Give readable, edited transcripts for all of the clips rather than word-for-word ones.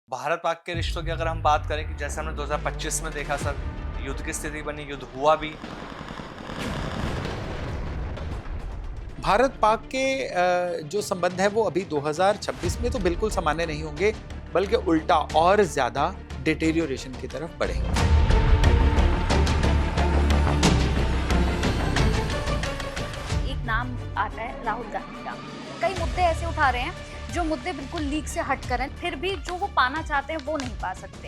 भारत पाक के रिश्तों की अगर हम बात करें कि जैसे हमने 2025 में देखा सर, युद्ध की स्थिति बनी, युद्ध हुआ भी। भारत पाक के जो संबंध है वो अभी 2026 में तो बिल्कुल सामान्य नहीं होंगे, बल्कि उल्टा और ज्यादा डिटेरियोरेशन की तरफ बढ़ेंगे। एक नाम आता है राहुल गांधी का। कई मुद्दे ऐसे उठा रहे हैं जो मुद्दे बिल्कुल लीक से हट कर हैं, फिर भी जो वो पाना चाहते हैं वो नहीं पा सकते।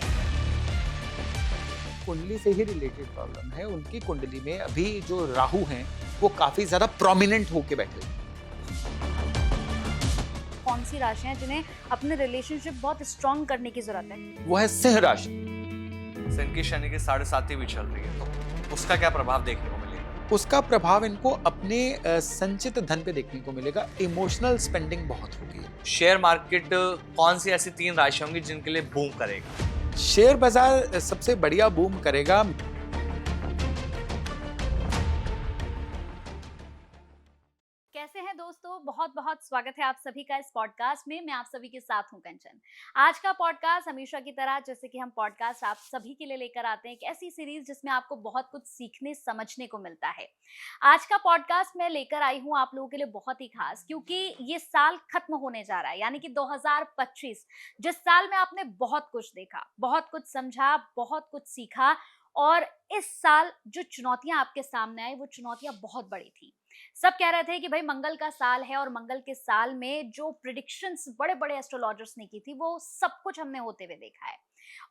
कुंडली से ही रिलेटेड प्रॉब्लम है। उनकी कुंडली में अभी जो राहु हैं वो काफी ज्यादा प्रोमिनेंट होके बैठे हैं। कौन सी राशियां जिन्हें अपने रिलेशनशिप बहुत स्ट्रांग करने की जरूरत है? वो है सिंह राशि। इनकी शनि की 7.5 भी चल रही है, तो उसका क्या प्रभाव देखने को मिलेगा? उसका प्रभाव इनको अपने संचित धन पे देखने को मिलेगा। इमोशनल स्पेंडिंग बहुत होगी। शेयर मार्केट कौन सी ऐसी 3 राशि होंगी जिनके लिए बूम करेगा? शेयर बाजार सबसे बढ़िया बूम करेगा। कैसे हैं दोस्तों, बहुत बहुत स्वागत है आप सभी का इस पॉडकास्ट में। मैं आप सभी के साथ हूं कंचन। आज का पॉडकास्ट हमेशा की तरह जैसे कि हम पॉडकास्ट आप सभी के लिए लेकर आते हैं, एक ऐसी सीरीज जिसमें आपको बहुत कुछ सीखने समझने को मिलता है। आज का पॉडकास्ट मैं लेकर आई हूं आप लोगों के लिए बहुत ही खास, क्योंकि ये साल खत्म होने जा रहा है, यानी कि 2025, जिस साल में आपने बहुत कुछ देखा, बहुत कुछ समझा, बहुत कुछ सीखा। और इस साल जो चुनौतियां आपके सामने आई वो चुनौतियां बहुत बड़ी थी। सब कह रहे थे कि भाई मंगल का साल है, और मंगल के साल में जो प्रिडिक्शंस बड़े बड़े एस्ट्रोलॉजर्स ने की थी वो सब कुछ हमने होते हुए देखा है।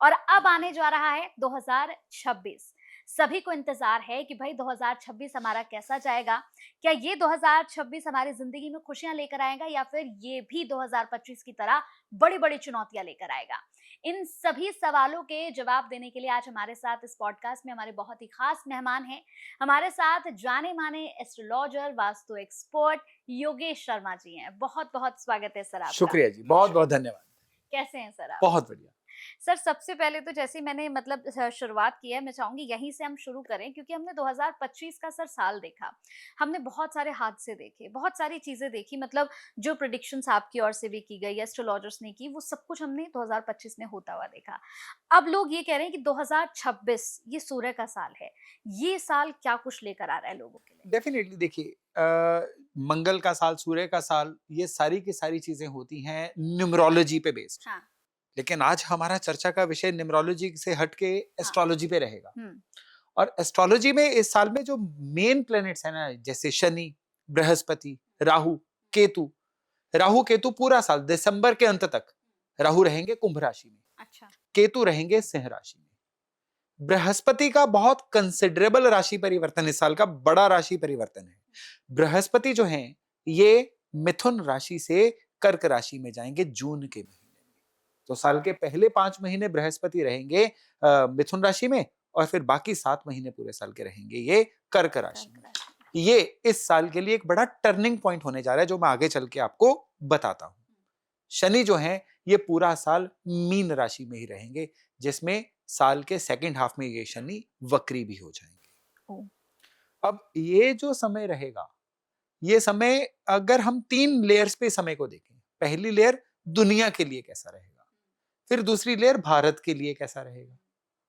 और अब आने जा रहा है 2026। सभी को इंतजार है कि भाई 2026 हमारा कैसा जाएगा। क्या ये 2026 हमारी जिंदगी में खुशियां लेकर आएगा, या फिर ये भी 2025 की तरह बड़ी बड़ी चुनौतियां लेकर आएगा? इन सभी सवालों के जवाब देने के लिए आज हमारे साथ इस पॉडकास्ट में हमारे बहुत ही खास मेहमान हैं। हमारे साथ जाने माने एस्ट्रोलॉजर, वास्तु एक्सपर्ट योगेश शर्मा जी हैं। बहुत बहुत स्वागत है सर आपका। शुक्रिया जी, बहुत बहुत धन्यवाद। कैसे हैं सर आप? बहुत बढ़िया। सर, सबसे पहले तो जैसे मैंने शुरुआत की है, मैं चाहूंगी यहीं से हम शुरू करें, क्योंकि हमने 2025 का सर साल देखा। हमने बहुत सारे हादसे देखे, बहुत सारी चीजें देखी, मतलब जो प्रिडिक्शंस आपकी ओर से भी की गई, एस्ट्रोलॉजर्स ने की, वो सब कुछ हमने 2025 में होता हुआ देखा। अब लोग ये कह रहे हैं कि 2026 ये सूर्य का साल है। ये साल क्या कुछ लेकर आ रहा है लोगों के लिए? डेफिनेटली देखिए, मंगल का साल, सूर्य का साल, ये सारी की सारी चीजें होती हैं न्यूमरोलॉजी पे बेस्ड। हाँ। लेकिन आज हमारा चर्चा का विषय न्यूमरोलॉजी से हट के एस्ट्रोलॉजी पे रहेगा। हम्म। और एस्ट्रोलॉजी में इस साल में जो मेन प्लैनेट्स है ना, जैसे शनि, बृहस्पति, राहु, केतु। राहु केतु पूरा साल दिसंबर के अंत तक राहु रहेंगे कुंभ राशि में, अच्छा। केतु रहेंगे सिंह राशि में। बृहस्पति का बहुत कंसिडरेबल राशि परिवर्तन इस साल का, बड़ा राशि परिवर्तन है। बृहस्पति जो हैं ये मिथुन राशि से कर्क राशि में जाएंगे जून के महीने में। तो साल के पहले 5 महीने बृहस्पति रहेंगे मिथुन राशि में, और फिर बाकी 7 महीने पूरे साल के रहेंगे ये कर्क राशि में। ये इस साल के लिए एक बड़ा टर्निंग पॉइंट होने जा रहा है, जो मैं आगे चल के आपको बताता हूं। शनि जो है ये पूरा साल मीन राशि में ही रहेंगे, जिसमें साल के सेकंड हाफ में ये शनि वक्री भी हो जाएंगे। अब ये जो समय रहेगा, ये समय अगर हम 3 लेयर्स पे समय को देखें, पहली लेयर दुनिया के लिए कैसा रहेगा, फिर दूसरी लेयर भारत के लिए कैसा रहेगा,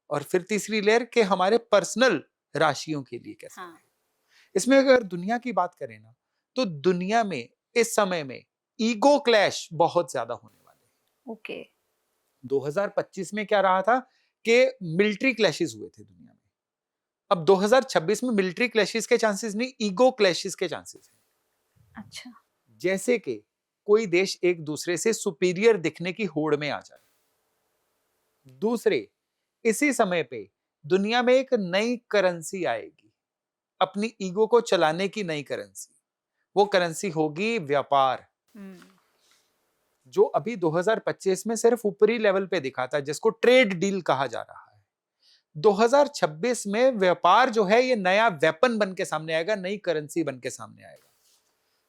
और फिर तीसरी लेयर के हमारे पर्सनल राशियों के लिए कैसा रहेगा। इसमें अगर दुनिया की बात करें ना, तो दुनिया में इस समय में ईगो क्लैश बहुत ज्यादा होने वाले हैं। ओके। 2025 में क्या रहा था कि मिलिट्री क्लैशेस हुए थे दुनिया में। अब 2026 में मिलिट्री क्लैशेस के चांसेस नहीं, ईगो क्लैशेस के चांसेस हैं। अच्छा। जैसे कि कोई देश एक दूसरे से सुपीरियर दिखने की होड़ में आ जाए। दूसरे, इसी समय पे दुनिया में एक नई करेंसी आएगी, अपनी ईगो को चलाने की नई करेंसी। वो करेंसी होगी व्यापार, जो अभी 2025 में सिर्फ ऊपरी लेवल पे दिखा था, जिसको ट्रेड डील कहा जा रहा है। 2026 में व्यापार जो है ये नया वेपन बन के सामने आएगा, नई करेंसी बन के सामने आएगा।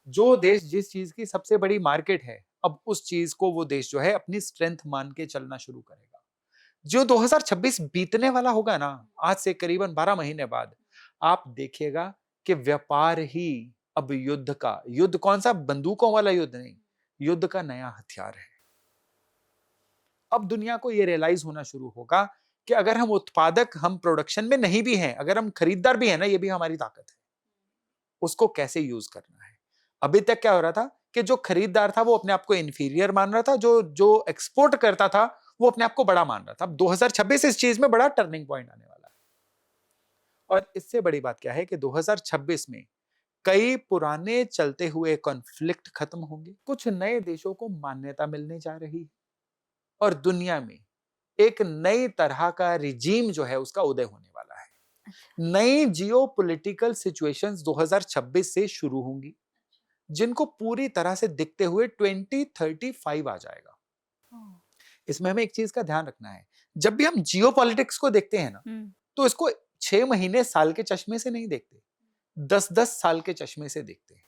जो देश जिस चीज की सबसे बड़ी मार्केट है, अब उस चीज को वो देश जो है अपनी स्ट्रेंथ मान के चलना शुरू करेगा। जो 2026 बीतने वाला होगा ना, आज से करीबन 12 महीने बाद, आप देखिएगा कि व्यापार ही अब युद्ध का, युद्ध कौन सा, बंदूकों वाला युद्ध नहीं, युद्ध का नया हथियार है। अब दुनिया को ये रियलाइज होना शुरू होगा कि अगर हम उत्पादक, हम प्रोडक्शन में नहीं भी हैं, अगर हम खरीदार भी हैं ना, ये भी हमारी ताकत है, उसको कैसे यूज करना है। अभी तक क्या हो रहा था कि जो खरीदार था वो अपने आप को इंफीरियर मान रहा था, जो जो एक्सपोर्ट करता था वो अपने आप को बड़ा मान रहा था। अब 2026 इस चीज में बड़ा टर्निंग पॉइंट आने वाला है। और इससे बड़ी बात क्या है कि 2026 में कई पुराने चलते हुए कॉन्फ्लिक्ट खत्म होंगे, कुछ नए देशों को मान्यता मिलने जा रही है और दुनिया में एक नई तरह का रिजीम जो है उसका उदय होने वाला है। नई जियोपॉलिटिकल सिचुएशंस 2026 से शुरू होंगी, जिनको पूरी तरह से दिखते हुए 2035 आ जाएगा। इसमें हमें एक चीज का ध्यान रखना है, जब भी हम जियोपॉलिटिक्स को देखते हैं ना, तो इसको 6 महीने साल के चश्मे से नहीं देखते, 10-10 साल के चश्मे से देखते हैं।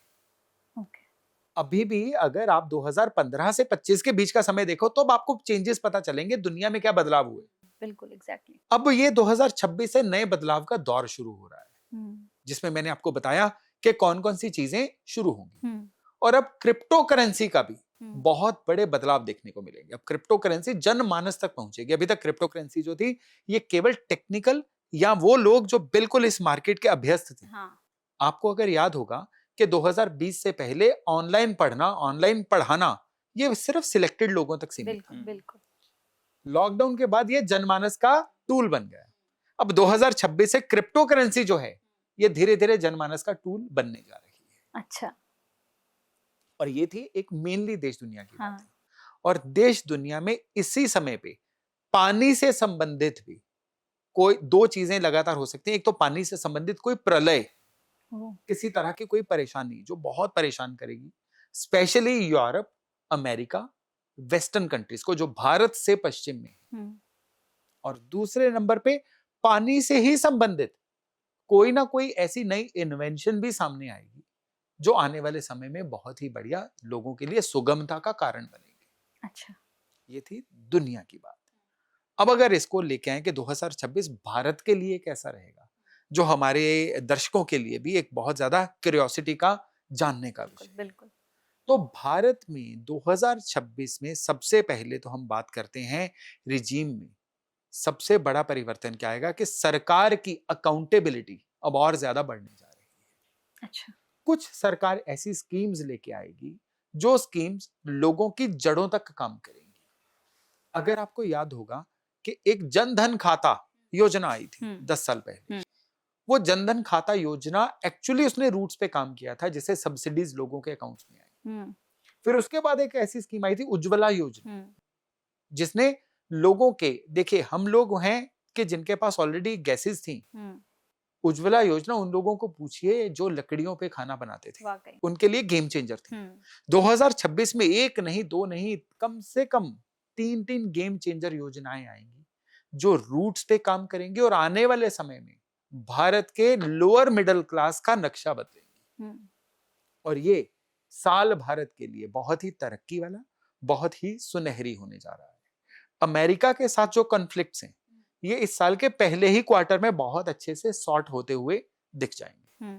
अभी भी अगर आप 2015 से 25 के बीच का समय देखो तो अब आपको चेंजेस पता चलेंगे, दुनिया में क्या बदलाव हुए। बिल्कुल, एग्जैक्टली। अब ये 2026 से नए बदलाव का दौर शुरू हो रहा है, जिसमें मैंने आपको बताया कि कौन कौन सी चीजें शुरू होंगी। और अब क्रिप्टो करेंसी का भी बहुत बड़े बदलाव देखने को मिलेंगे। अब क्रिप्टो करेंसी जनमानस तक पहुंचेगी। अभी तक क्रिप्टो करेंसी जो थी ये केवल टेक्निकल या वो लोग जो बिल्कुल इस मार्केट के अभ्यस्त थे। आपको अगर याद होगा कि 2020 से पहले ऑनलाइन पढ़ना, ऑनलाइन पढ़ाना ये सिर्फ सिलेक्टेड लोगों तक सीमित था। बिल्कुल। लॉकडाउन के बाद ये जनमानस का टूल बन गया। अब 2026 से क्रिप्टो करेंसी जो है ये धीरे धीरे जनमानस का टूल बनने जा रही है। अच्छा। और ये थी एक मेनली देश दुनिया की बात है। और देश दुनिया में इसी समय पे पानी से संबंधित भी कोई दो चीजें लगातार हो सकती हैं। एक तो पानी से संबंधित कोई प्रलय, किसी तरह की कोई परेशानी जो बहुत परेशान करेगी specially Europe, America, western countries को जो भारत से पश्चिम में है। और दूसरे नंबर पे पानी से ही संबंधित कोई ना कोई ऐसी नई इन्वेंशन भी सामने आएगी जो आने वाले समय में बहुत ही बढ़िया लोगों के लिए सुगमता का कारण बनेगी। अच्छा, ये थी दुनिया की बात। अब अगर इसको लेके आए कि 2026 भारत के लिए कैसा रहेगा, जो हमारे दर्शकों के लिए भी एक बहुत ज्यादा क्यूरियोसिटी का जानने का विषय। बिल्कुल। तो भारत में 2026 में सबसे पहले तो हम बात करते हैं रिजीम में सबसे बड़ा परिवर्तन क्या आएगा कि सरकार की अकाउंटेबिलिटी अब और ज्यादा बढ़ने जा रही है। अच्छा। कुछ सरकार ऐसी स्कीम्स लेके आएगी जो स्कीम्स लोगों की जड़ों तक काम करेंगी। अगर आपको याद होगा कि एक जनधन खाता योजना आई थी 10 साल पहले, वो जनधन खाता योजना एक्चुअली उसने रूट्स पे काम किया था जिससे सब्सिडीज लोगों के अकाउंट्स में आई। फिर उसके बाद एक ऐसी स्कीम आई थी उज्ज्वला योजना, जिसने लोगों के, देखिए हम लोग हैं कि जिनके पास ऑलरेडी गैसेस थी, उज्ज्वला योजना उन लोगों को पूछिए जो लकड़ियों पे खाना बनाते थे, उनके लिए गेम चेंजर थी। 2026 में एक नहीं, दो नहीं, कम से कम 3 गेम चेंजर योजनाएं आएंगी जो रूट्स पे काम करेंगी और आने वाले समय में भारत के लोअर मिडिल क्लास का नक्शा बदलेंगी। और ये साल भारत के लिए बहुत ही तरक्की वाला, बहुत ही सुनहरी होने जा रहा है। अमेरिका के साथ जो कॉन्फ्लिक्ट्स हैं ये इस साल के पहले ही क्वार्टर में बहुत अच्छे से सॉर्ट होते हुए दिख जाएंगे।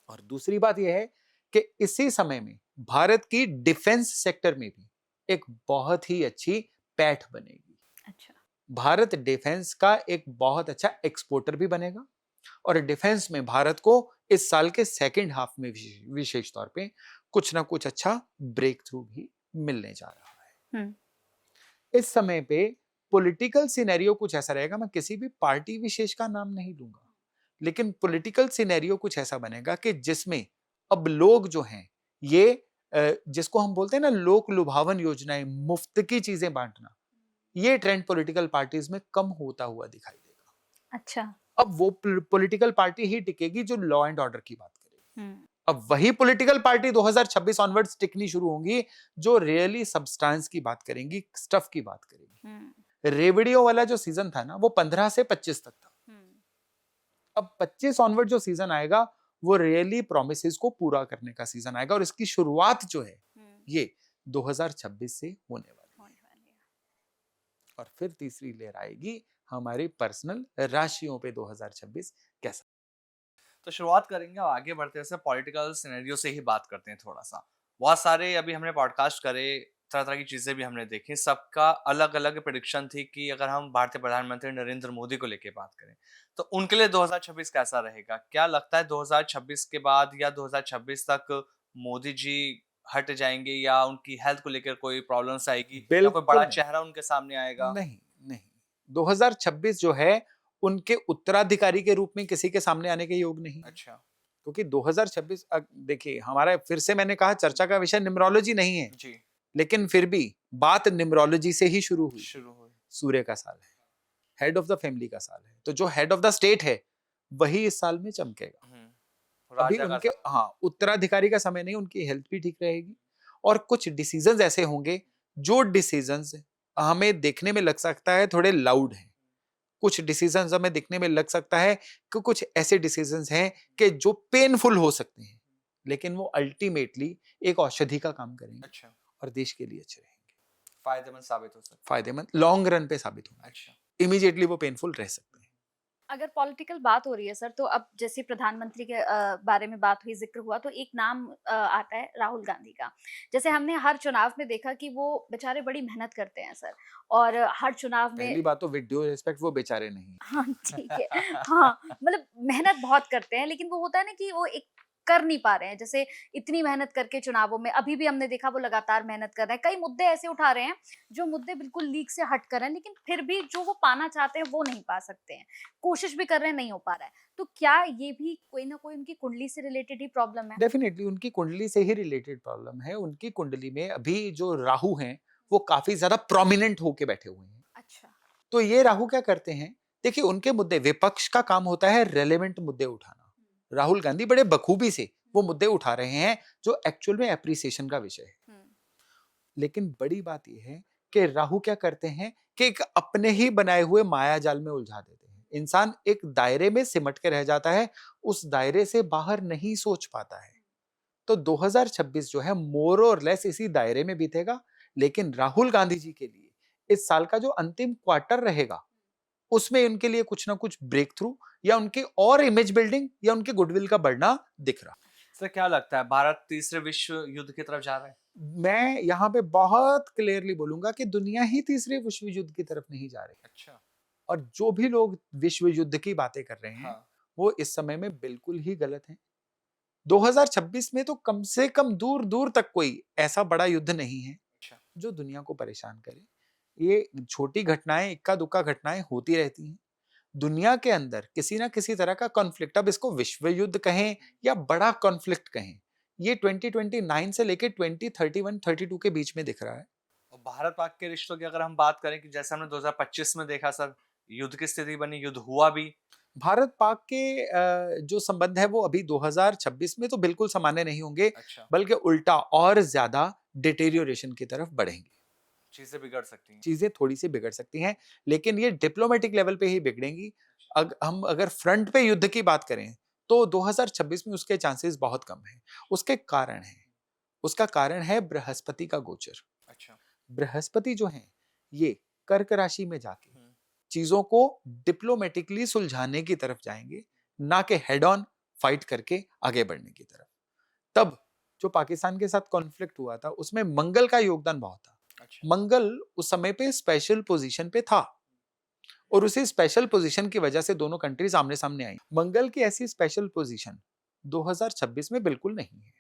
और दूसरी बात यह है कि इसी समय में भारत की डिफेंस सेक्टर में भी एक बहुत ही अच्छी पैठ बनेगी। अच्छा। भारत डिफेंस का एक बहुत अच्छा एक्सपोर्टर भी बनेगा और डिफेंस में भारत को इस साल के सेकंड हाफ में विशेष तौर पे कुछ ना कुछ अच्छा ब्रेक थ्रू भी मिलने जा रहा है। इस समय पे पॉलिटिकल सिनेरियो कुछ ऐसा रहेगा, मैं किसी भी पार्टी विशेष का नाम नहीं लूंगा, लेकिन पॉलिटिकल सिनेरियो कुछ ऐसा बनेगा कि जिसमें अब लोग जो हैं ये जिसको हम बोलते हैं ना लोक लुभावन योजनाएं, मुफ्त की चीजें बांटना, ये ट्रेंड पॉलिटिकल पार्टीज में कम होता हुआ दिखाई देगा। अच्छा। अब वो पॉलिटिकल पार्टी ही टिकेगी जो लॉ एंड ऑर्डर की बात करेगी। अब वही पॉलिटिकल पार्टी 2026 ऑनवर्ड्स टिकनी शुरू होंगी जो रियली सब्सटेंस की बात करेंगी, स्टफ की बात करेंगी। रेवड़ियों वाला जो सीजन था ना वो 15 से 25 तक था। अब 25 ऑनवर्ड जो सीजन आएगा वो रियली प्रोमिसेस को पूरा करने का सीजन आएगा और इसकी शुरुआत जो है ये 2026 से होने वाली है। और फिर तीसरी लेयर आएगी हमारी पर्सनल राशियों पे 2026 कैसा। तो शुरुआत करेंगे और आगे बढ़ते हैं पॉलिटिकल सिनेरियो से ही बात करते हैं थोड़ा सा। बहुत सारे अभी हमने पॉडकास्ट करे तरह तरह की चीजें भी हमने देखी, सबका अलग अलग प्रेडिक्शन थी कि अगर हम भारतीय प्रधानमंत्री नरेंद्र मोदी को लेके बात करें तो उनके लिए 2026 कैसा रहेगा? क्या लगता है 2026 के बाद या 2026 तक मोदी जी हट जाएंगे या उनकी हेल्थ को लेकर कोई प्रॉब्लम्स आएगी या कोई बिल्कुल बड़ा नहीं। चेहरा उनके सामने आएगा? नहीं, नहीं। 2026 जो है उनके उत्तराधिकारी के रूप में किसी के सामने आने के योग नहीं है। अच्छा। क्योंकि 2026 देखिए हमारा फिर से मैंने कहा चर्चा का विषय न्यूमरोलॉजी नहीं है, जी। लेकिन फिर भी बात न्यूमरोलॉजी से ही शुरू हुई। शुरू हुई। सूर्य का साल है, हेड ऑफ द फैमिली का साल है, तो जो हेड ऑफ द स्टेट है वही इस साल में चमकेगा। अभी राजा का उनके साल। हाँ उत्तराधिकारी का समय नहीं, उनकी हेल्थ भी ठीक रहेगी और कुछ डिसीजंस ऐसे होंगे जो डिसीजंस हमें देखने में लग सकता है थोड़े लाउड हैं, कुछ डिसीजंस हमें दिखने में लग सकता है कि कुछ ऐसे डिसीजंस हैं कि जो पेनफुल हो सकते हैं, लेकिन वो अल्टीमेटली एक औषधि का काम करेंगे अच्छा। और देश के लिए अच्छे रहेंगे, फायदेमंद साबित हो सकता फायदेमंद लॉन्ग रन पे साबित होंगे। अच्छा। इमीडिएटली वो पेनफुल रह सकते हैं। अगर पॉलिटिकल बात हो रही है सर, तो अब जैसे प्रधानमंत्री के बारे में बात हुई, ज़िक्र हुआ, तो एक नाम आता है राहुल गांधी का। जैसे हमने हर चुनाव में देखा कि वो बेचारे बड़ी मेहनत करते हैं सर, और हर चुनाव में पहली बात तो विद ड्यू रिस्पेक्ट वो बेचारे नहीं हैं। हाँ, ठीक है। हाँ, मतलब मेहनत बहुत करते हैं, लेकिन वो होता है ना कि वो एक कर नहीं पा रहे हैं। जैसे इतनी मेहनत करके चुनावों में अभी भी हमने देखा वो लगातार मेहनत कर रहे हैं। कई मुद्दे ऐसे उठा रहे हैं, जो मुद्दे बिल्कुल लीक से हट कर हैं, लेकिन फिर भी जो वो पाना चाहते हैं, वो नहीं पा सकते हैं। कोशिश भी कर रहे हैं, नहीं हो पा रहा है। तो क्या ये भी कोई ना कोई उनकी कुंडली से रिलेटेड ही प्रॉब्लम है? डेफिनेटली उनकी कुंडली से ही रिलेटेड प्रॉब्लम है। उनकी कुंडली में अभी जो राहु हैं वो काफी ज्यादा प्रोमिनेंट होके बैठे हुए हैं। अच्छा। तो ये राहु क्या करते हैं, देखिए उनके मुद्दे, विपक्ष का काम होता है रेलेवेंट मुद्दे उठाना। राहुल गांधी बड़े बखूबी से वो मुद्दे उठा रहे हैं जो एक्चुअल में एप्रिसिएशन का विषय है। लेकिन बड़ी बात यह है कि राहु क्या करते हैं कि एक अपने ही बनाए हुए माया जाल में उलझा देते हैं। इंसान एक दायरे में सिमट के रह जाता है, उस दायरे से बाहर नहीं सोच पाता है। तो 2026 जो है मोर और लेस इसी दायरे में बीतेगा, लेकिन राहुल गांधी जी के लिए इस साल का जो अंतिम क्वार्टर रहेगा उसमें उनके लिए कुछ ना कुछ ब्रेक थ्रू या उनकी और इमेज बिल्डिंग या उनके गुडविल का बढ़ना दिख रहा। सर क्या लगता है भारत तीसरे विश्व युद्ध की तरफ जा रहा है? मैं यहाँ पे बहुत क्लियरली बोलूंगा कि दुनिया ही तीसरे विश्व युद्ध की तरफ नहीं जा रही। अच्छा। और जो भी लोग विश्व युद्ध की बातें कर रहे हैं हाँ। वो इस समय में बिल्कुल ही गलत हैं। 2026 में तो कम से कम दूर दूर तक कोई ऐसा बड़ा युद्ध नहीं है अच्छा। जो दुनिया को परेशान करे। ये छोटी घटनाएं, इक्का दुक्का घटनाएं होती रहती हैं दुनिया के अंदर, किसी ना किसी तरह का कॉन्फ्लिक्ट, अब इसको विश्व युद्ध कहें या बड़ा कॉन्फ्लिक्ट कहें, ये 2029 से लेके 2031-32 के बीच में दिख रहा है। और भारत पाक के रिश्तों की अगर हम बात करें कि जैसे हमने 2025 में देखा सर, युद्ध की स्थिति बनी, युद्ध हुआ भी। भारत पाक के जो संबंध है वो अभी 2026 में तो बिल्कुल सामान्य नहीं होंगे, अच्छा। बल्कि उल्टा और ज्यादा डिटेरियोरेशन की तरफ बढ़ेंगे। चीजें बिगड़ सकती हैं। चीजें थोड़ी सी बिगड़ सकती हैं, लेकिन ये डिप्लोमेटिक लेवल पे ही बिगड़ेंगी। हम अगर फ्रंट पे युद्ध की बात करें तो 2026 में उसके चांसेस बहुत कम हैं। उसके कारण है, उसका कारण है बृहस्पति का गोचर। अच्छा। बृहस्पति जो है ये कर्क राशि में जाके चीजों को डिप्लोमेटिकली सुलझाने की तरफ जाएंगे, ना कि हेड ऑन फाइट करके आगे बढ़ने की तरफ। तब जो पाकिस्तान के साथ कॉन्फ्लिक्ट हुआ था उसमें मंगल का योगदान बहुत था। अच्छा। मंगल उस समय पे स्पेशल पोजीशन पे था और उसी स्पेशल पोजीशन की वजह से दोनों कंट्रीज आमने सामने आई। मंगल की ऐसी स्पेशल पोजीशन 2026 में बिल्कुल नहीं है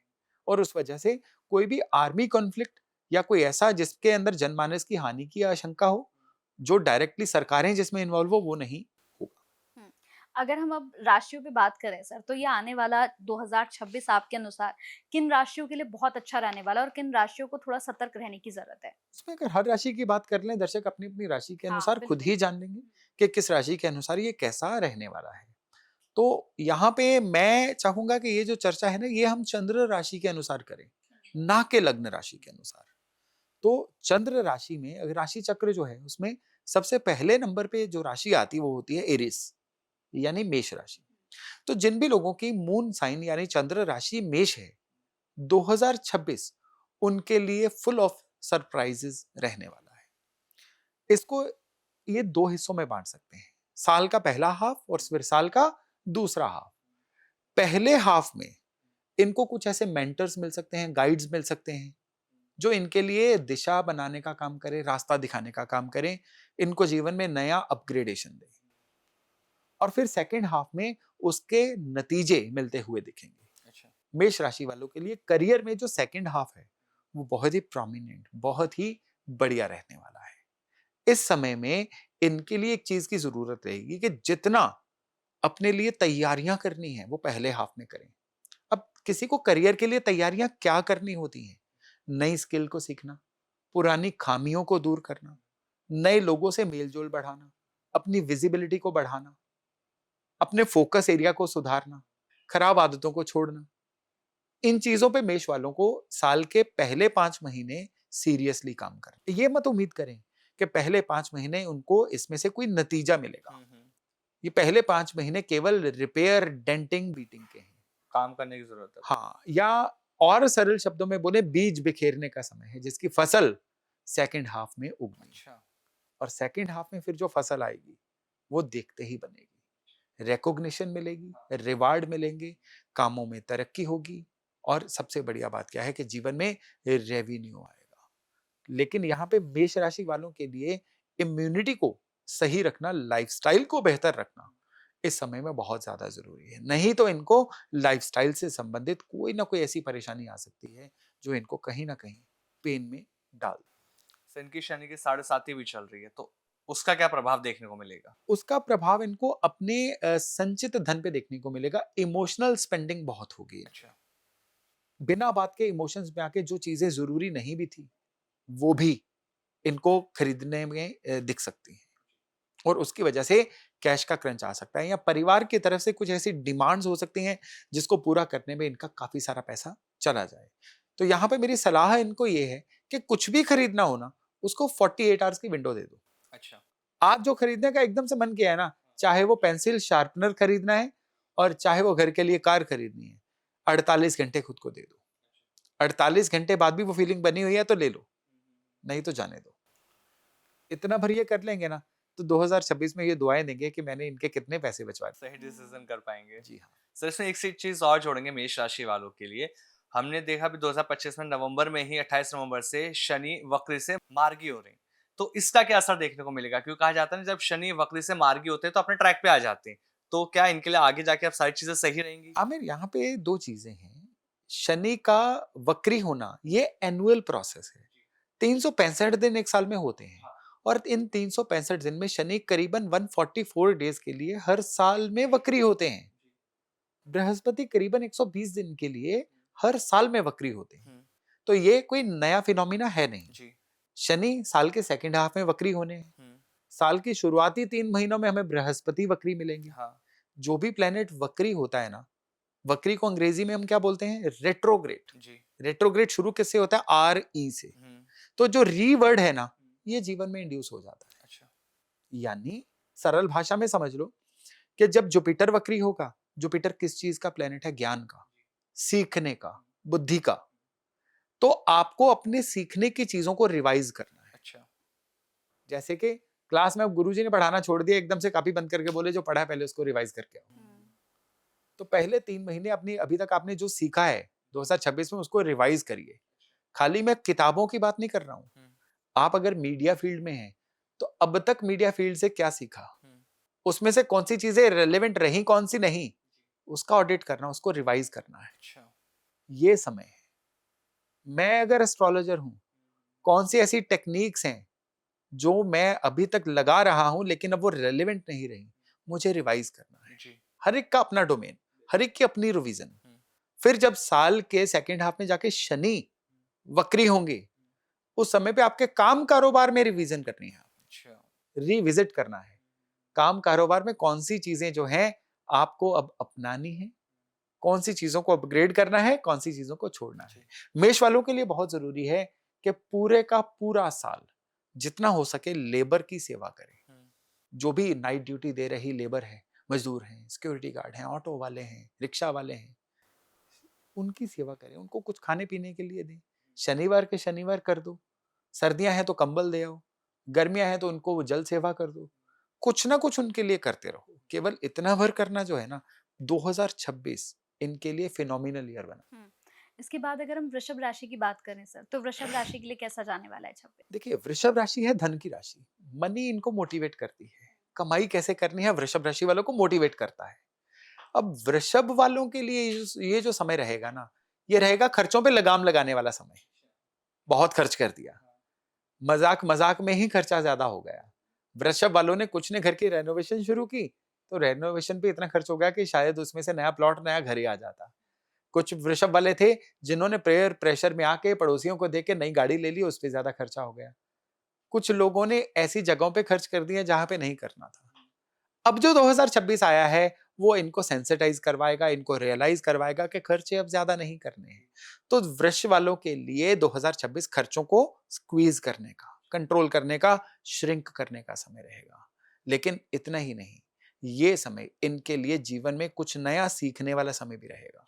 और उस वजह से कोई भी आर्मी कॉन्फ्लिक्ट या कोई ऐसा जिसके अंदर जनमानस की हानि की आशंका हो, जो डायरेक्टली सरकारें जिसमें इन्वॉल्व हो, वो नहीं होगा। अगर हम अब राशियों पे बात करें सर, तो ये आने वाला 2026 आपके अनुसार किन राशियों के लिए बहुत अच्छा रहने वाला है और किन राशियों को थोड़ा सतर्क रहने की जरूरत है? उसमें अगर हर राशि की बात कर लें, दर्शक अपनी अपनी राशि के हाँ, अनुसार खुद बिल्कुल। ही जान लेंगे कि किस राशि के अनुसार ये कैसा रहने वाला है। तो यहाँ पे मैं चाहूंगा कि ये जो चर्चा है ना, ये हम चंद्र राशि के अनुसार करें, ना कि लग्न राशि के अनुसार। तो चंद्र राशि में अगर राशि चक्र जो है उसमें सबसे पहले नंबर पे जो राशि आती है वो होती है एरिस, यानी मेष राशि। तो जिन भी लोगों की मून साइन यानी चंद्र राशि मेष है, 2026 उनके लिए फुल ऑफ सरप्राइजेस रहने वाला है। इसको ये दो हिस्सों में बांट सकते हैं, साल का पहला हाफ और फिर साल का दूसरा हाफ। पहले हाफ में इनको कुछ ऐसे मेंटर्स मिल सकते हैं, गाइड्स मिल सकते हैं जो इनके लिए दिशा बनाने का काम करे, रास्ता दिखाने का काम करे, इनको जीवन में नया अपग्रेडेशन दे। और फिर सेकेंड हाफ में उसके नतीजे मिलते हुए दिखेंगे। अच्छा। मेष राशि वालों के लिए करियर में जो सेकेंड हाफ है वो बहुत ही प्रोमिनेंट, बहुत ही बढ़िया रहने वाला है। इस समय में इनके लिए एक चीज की जरूरत रहेगी कि जितना अपने लिए तैयारियां करनी है वो पहले हाफ में करें। अब किसी को करियर के लिए तैयारियां क्या करनी होती हैं? नई स्किल को सीखना, पुरानी खामियों को दूर करना, नए लोगों से मेलजोल बढ़ाना, अपनी विजिबिलिटी को बढ़ाना, अपने फोकस एरिया को सुधारना, खराब आदतों को छोड़ना। इन चीजों पे मेष वालों को साल के पहले 5 महीने सीरियसली काम करें। ये मत उम्मीद करें कि पहले 5 महीने उनको इसमें से कोई नतीजा मिलेगा। ये पहले 5 महीने केवल रिपेयर, डेंटिंग, बीटिंग के हैं। काम करने की जरूरत है। हाँ, या और सरल शब्दों में बोले बीज बिखेरने का समय है, जिसकी फसल सेकंड हाफ में उगनी है। अच्छा। और सेकंड हाफ में फिर जो फसल आएगी वो देखते ही बनेगी। रिकॉग्निशन मिलेगी, रिवार्ड मिलेंगे, कामों में तरक्की होगी, और सबसे बढ़िया बात क्या है कि जीवन में रेवेन्यू आएगा। लेकिन यहाँ पे मेष राशि वालों के लिए इम्यूनिटी को सही रखना, लाइफस्टाइल को बेहतर रखना इस समय में बहुत ज्यादा जरूरी है। नहीं तो इनको लाइफस्टाइल से संबंधित कोई ना कोई ऐसी परेशानी आ सकती है जो इनको कहीं ना कहीं पेन में डाल दे। तो इनकी शनि की 7.5 भी चल रही है, तो उसका क्या प्रभाव देखने को मिलेगा? उसका प्रभाव इनको अपने संचित धन पे देखने को मिलेगा। इमोशनल स्पेंडिंग बहुत होगी। अच्छा। बिना बात के इमोशंस में आके जो चीजें जरूरी नहीं भी थी वो भी इनको खरीदने में दिख सकती हैं, और उसकी वजह से कैश का क्रंच आ सकता है, या परिवार की तरफ से कुछ ऐसी डिमांड्स हो सकती हैं जिसको पूरा करने में इनका काफी सारा पैसा चला जाए। तो यहाँ पे मेरी सलाह इनको ये है कि कुछ भी खरीदना हो ना, उसको 48 आवर्स की विंडो दे दो। अच्छा। आज जो खरीदने का एकदम से मन किया है ना, चाहे वो पेंसिल शार्पनर खरीदना है और चाहे वो घर के लिए कार खरीदनी है, 48 घंटे खुद को दे दो। 48 घंटे बाद भी वो फीलिंग बनी हुई है तो ले लो, नहीं तो जाने दो। इतना भर ये कर लेंगे ना तो 2026 में ये दुआएं देंगे कि मैंने इनके कितने पैसे बचवाए। सही डिसीजन कर पाएंगे। जी हाँ। सर, इसमें एक सी चीज और जोड़ेंगे मेष राशि वालों के लिए। हमने देखा भी 2025 में नवंबर में ही 28 नवंबर से शनि वक्री से मार्गी हो रहे हैं। तो इसका क्या असर देखने को मिलेगा? क्योंकि कहा जाता है ना, जब शनि वक्री से मार्गी होते हैं तो अपने ट्रैक पे आ जाते हैं। तो क्या इनके लिए आगे जाके अब सारी चीजें सही रहेंगी? आमिर, यहाँ पे दो चीजें हैं। शनि का वक्री होना ये एनुअल प्रोसेस है। 365 दिन एक साल में होते हैं, और इन 365 दिन में शनि करीबन 144 डेज के लिए हर साल में वक्री होते हैं। बृहस्पति करीबन 120 दिन के लिए हर साल में वक्री होते हैं। तो ये कोई नया फिनोमिना है नहीं। जी। शनि साल के सेकंड हाफ में वक्री होने हैं। साल की शुरुआती 3 महीनों में हमें बृहस्पति वक्री मिलेंगे। हाँ। जो भी प्लेनेट वक्री होता है ना, वक्री को अंग्रेजी में हम क्या बोलते हैं? रेट्रोग्रेड। जी। रेट्रोग्रेड शुरू किससे होता है? आर ई से। तो जो री वर्ड है ना, ये जीवन में इंड्यूस हो जाता है। अच्छा। यानी सरल भाषा में समझ लो कि जब जुपिटर वक्री होगा, जुपिटर किस चीज का प्लेनेट है? ज्ञान का, सीखने का, बुद्धि का। तो आपको अपने सीखने की चीजों को रिवाइज करना है। अच्छा। जैसे कि क्लास में अब गुरुजी ने पढ़ाना छोड़ दिया, एकदम से कॉपी बंद करके बोले जो पढ़ा है पहले उसको रिवाइज करके आओ। तो पहले 3 महीने अपनी अभी तक आपने जो सीखा है 2026 में उसको रिवाइज करिए। खाली मैं किताबों की बात नहीं कर रहा हूं। आप अगर मीडिया फील्ड में हैं तो अब तक मीडिया फील्ड से क्या सीखा, उसमें से कौन सी चीजें रेलेवेंट रही, कौन सी नहीं, उसका ऑडिट करना, उसको रिवाइज करना है। अच्छा। ये समय है। मैं अगर एस्ट्रोलॉजर हूं, कौन सी ऐसी टेक्निक्स हैं जो मैं अभी तक लगा रहा हूं लेकिन अब वो रेलेवेंट नहीं रही, मुझे रिवाइज करना है। जी। हर एक का अपना डोमेन, हर एक की अपनी रिवीजन। फिर जब साल के सेकंड हाफ में जाके शनि वक्री होंगे, उस समय पे आपके काम कारोबार में रिवीजन करनी है। अच्छा। रिविजिट करना है काम कारोबार में कौन सी चीजें जो हैं आपको अब अपनानी है, कौन सी चीजों को अपग्रेड करना है, कौन सी चीजों को छोड़ना है। मेष वालों के लिए बहुत जरूरी है कि पूरे का पूरा साल जितना हो सके लेबर की सेवा करें। जो भी नाइट ड्यूटी दे रही लेबर है, मजदूर हैं, सिक्योरिटी गार्ड हैं, ऑटो वाले हैं, रिक्शा वाले हैं, उनकी सेवा करें, उनको कुछ खाने पीने के लिए दें। शनिवार के शनिवार कर दो, सर्दियां हैं तो कंबल दे आओ, गर्मियां हैं तो उनको वो जल सेवा कर दो। कुछ ना कुछ उनके लिए करते रहो। केवल इतना भर करना जो है ना, 2026 इनके लिए फिनोमिनल ईयर बना। इसके बाद अगर हम वृषभ राशि की बात करें सर, तो वृषभ राशि के लिए कैसा जाने वाला है 26? देखिए, वृषभ राशि है धन की राशि। मनी इनको मोटिवेट करती है। कमाई कैसे करनी है वृषभ राशि वालों को मोटिवेट करता है। अब वृषभ वालों के लिए ये जो समय रहेगा ना, ये रहेगा खर्चों पे लगाम लगाने वाला समय। बहुत खर्च कर दिया। मजाक-मजाक में ही खर्चा ज़्यादा हो गया। वृषभ वालों ने कुछ ने घर की रेनोवेशन शुरू की, तो रेनोवेशन पे इतना खर्च हो गया कि शायद उसमें से नया प्लॉट, नया घर ही आ जाता। कुछ वृषभ वाले थे जिन्होंने पेयर प्रेशर में आके पड़ोसियों को देके नई गाड़ी ले ली, उस पे ज़्यादा खर्चा हो गया। कुछ लोगों ने ऐसी जगहों पे खर्च कर दिया जहाँ पे नहीं करना था। अब जो 2026 आया है, वो इनको सेंसिटाइज करवाएगा, इनको रियलाइज करवाएगा कि खर्चे अब ज्यादा नहीं करने हैं। तो वृष वालों के लिए 2026 खर्चों को स्क्वीज करने का, कंट्रोल करने का, श्रिंक करने का समय रहेगा। लेकिन इतना ही नहीं, ये समय इनके लिए जीवन में कुछ नया सीखने वाला समय भी रहेगा।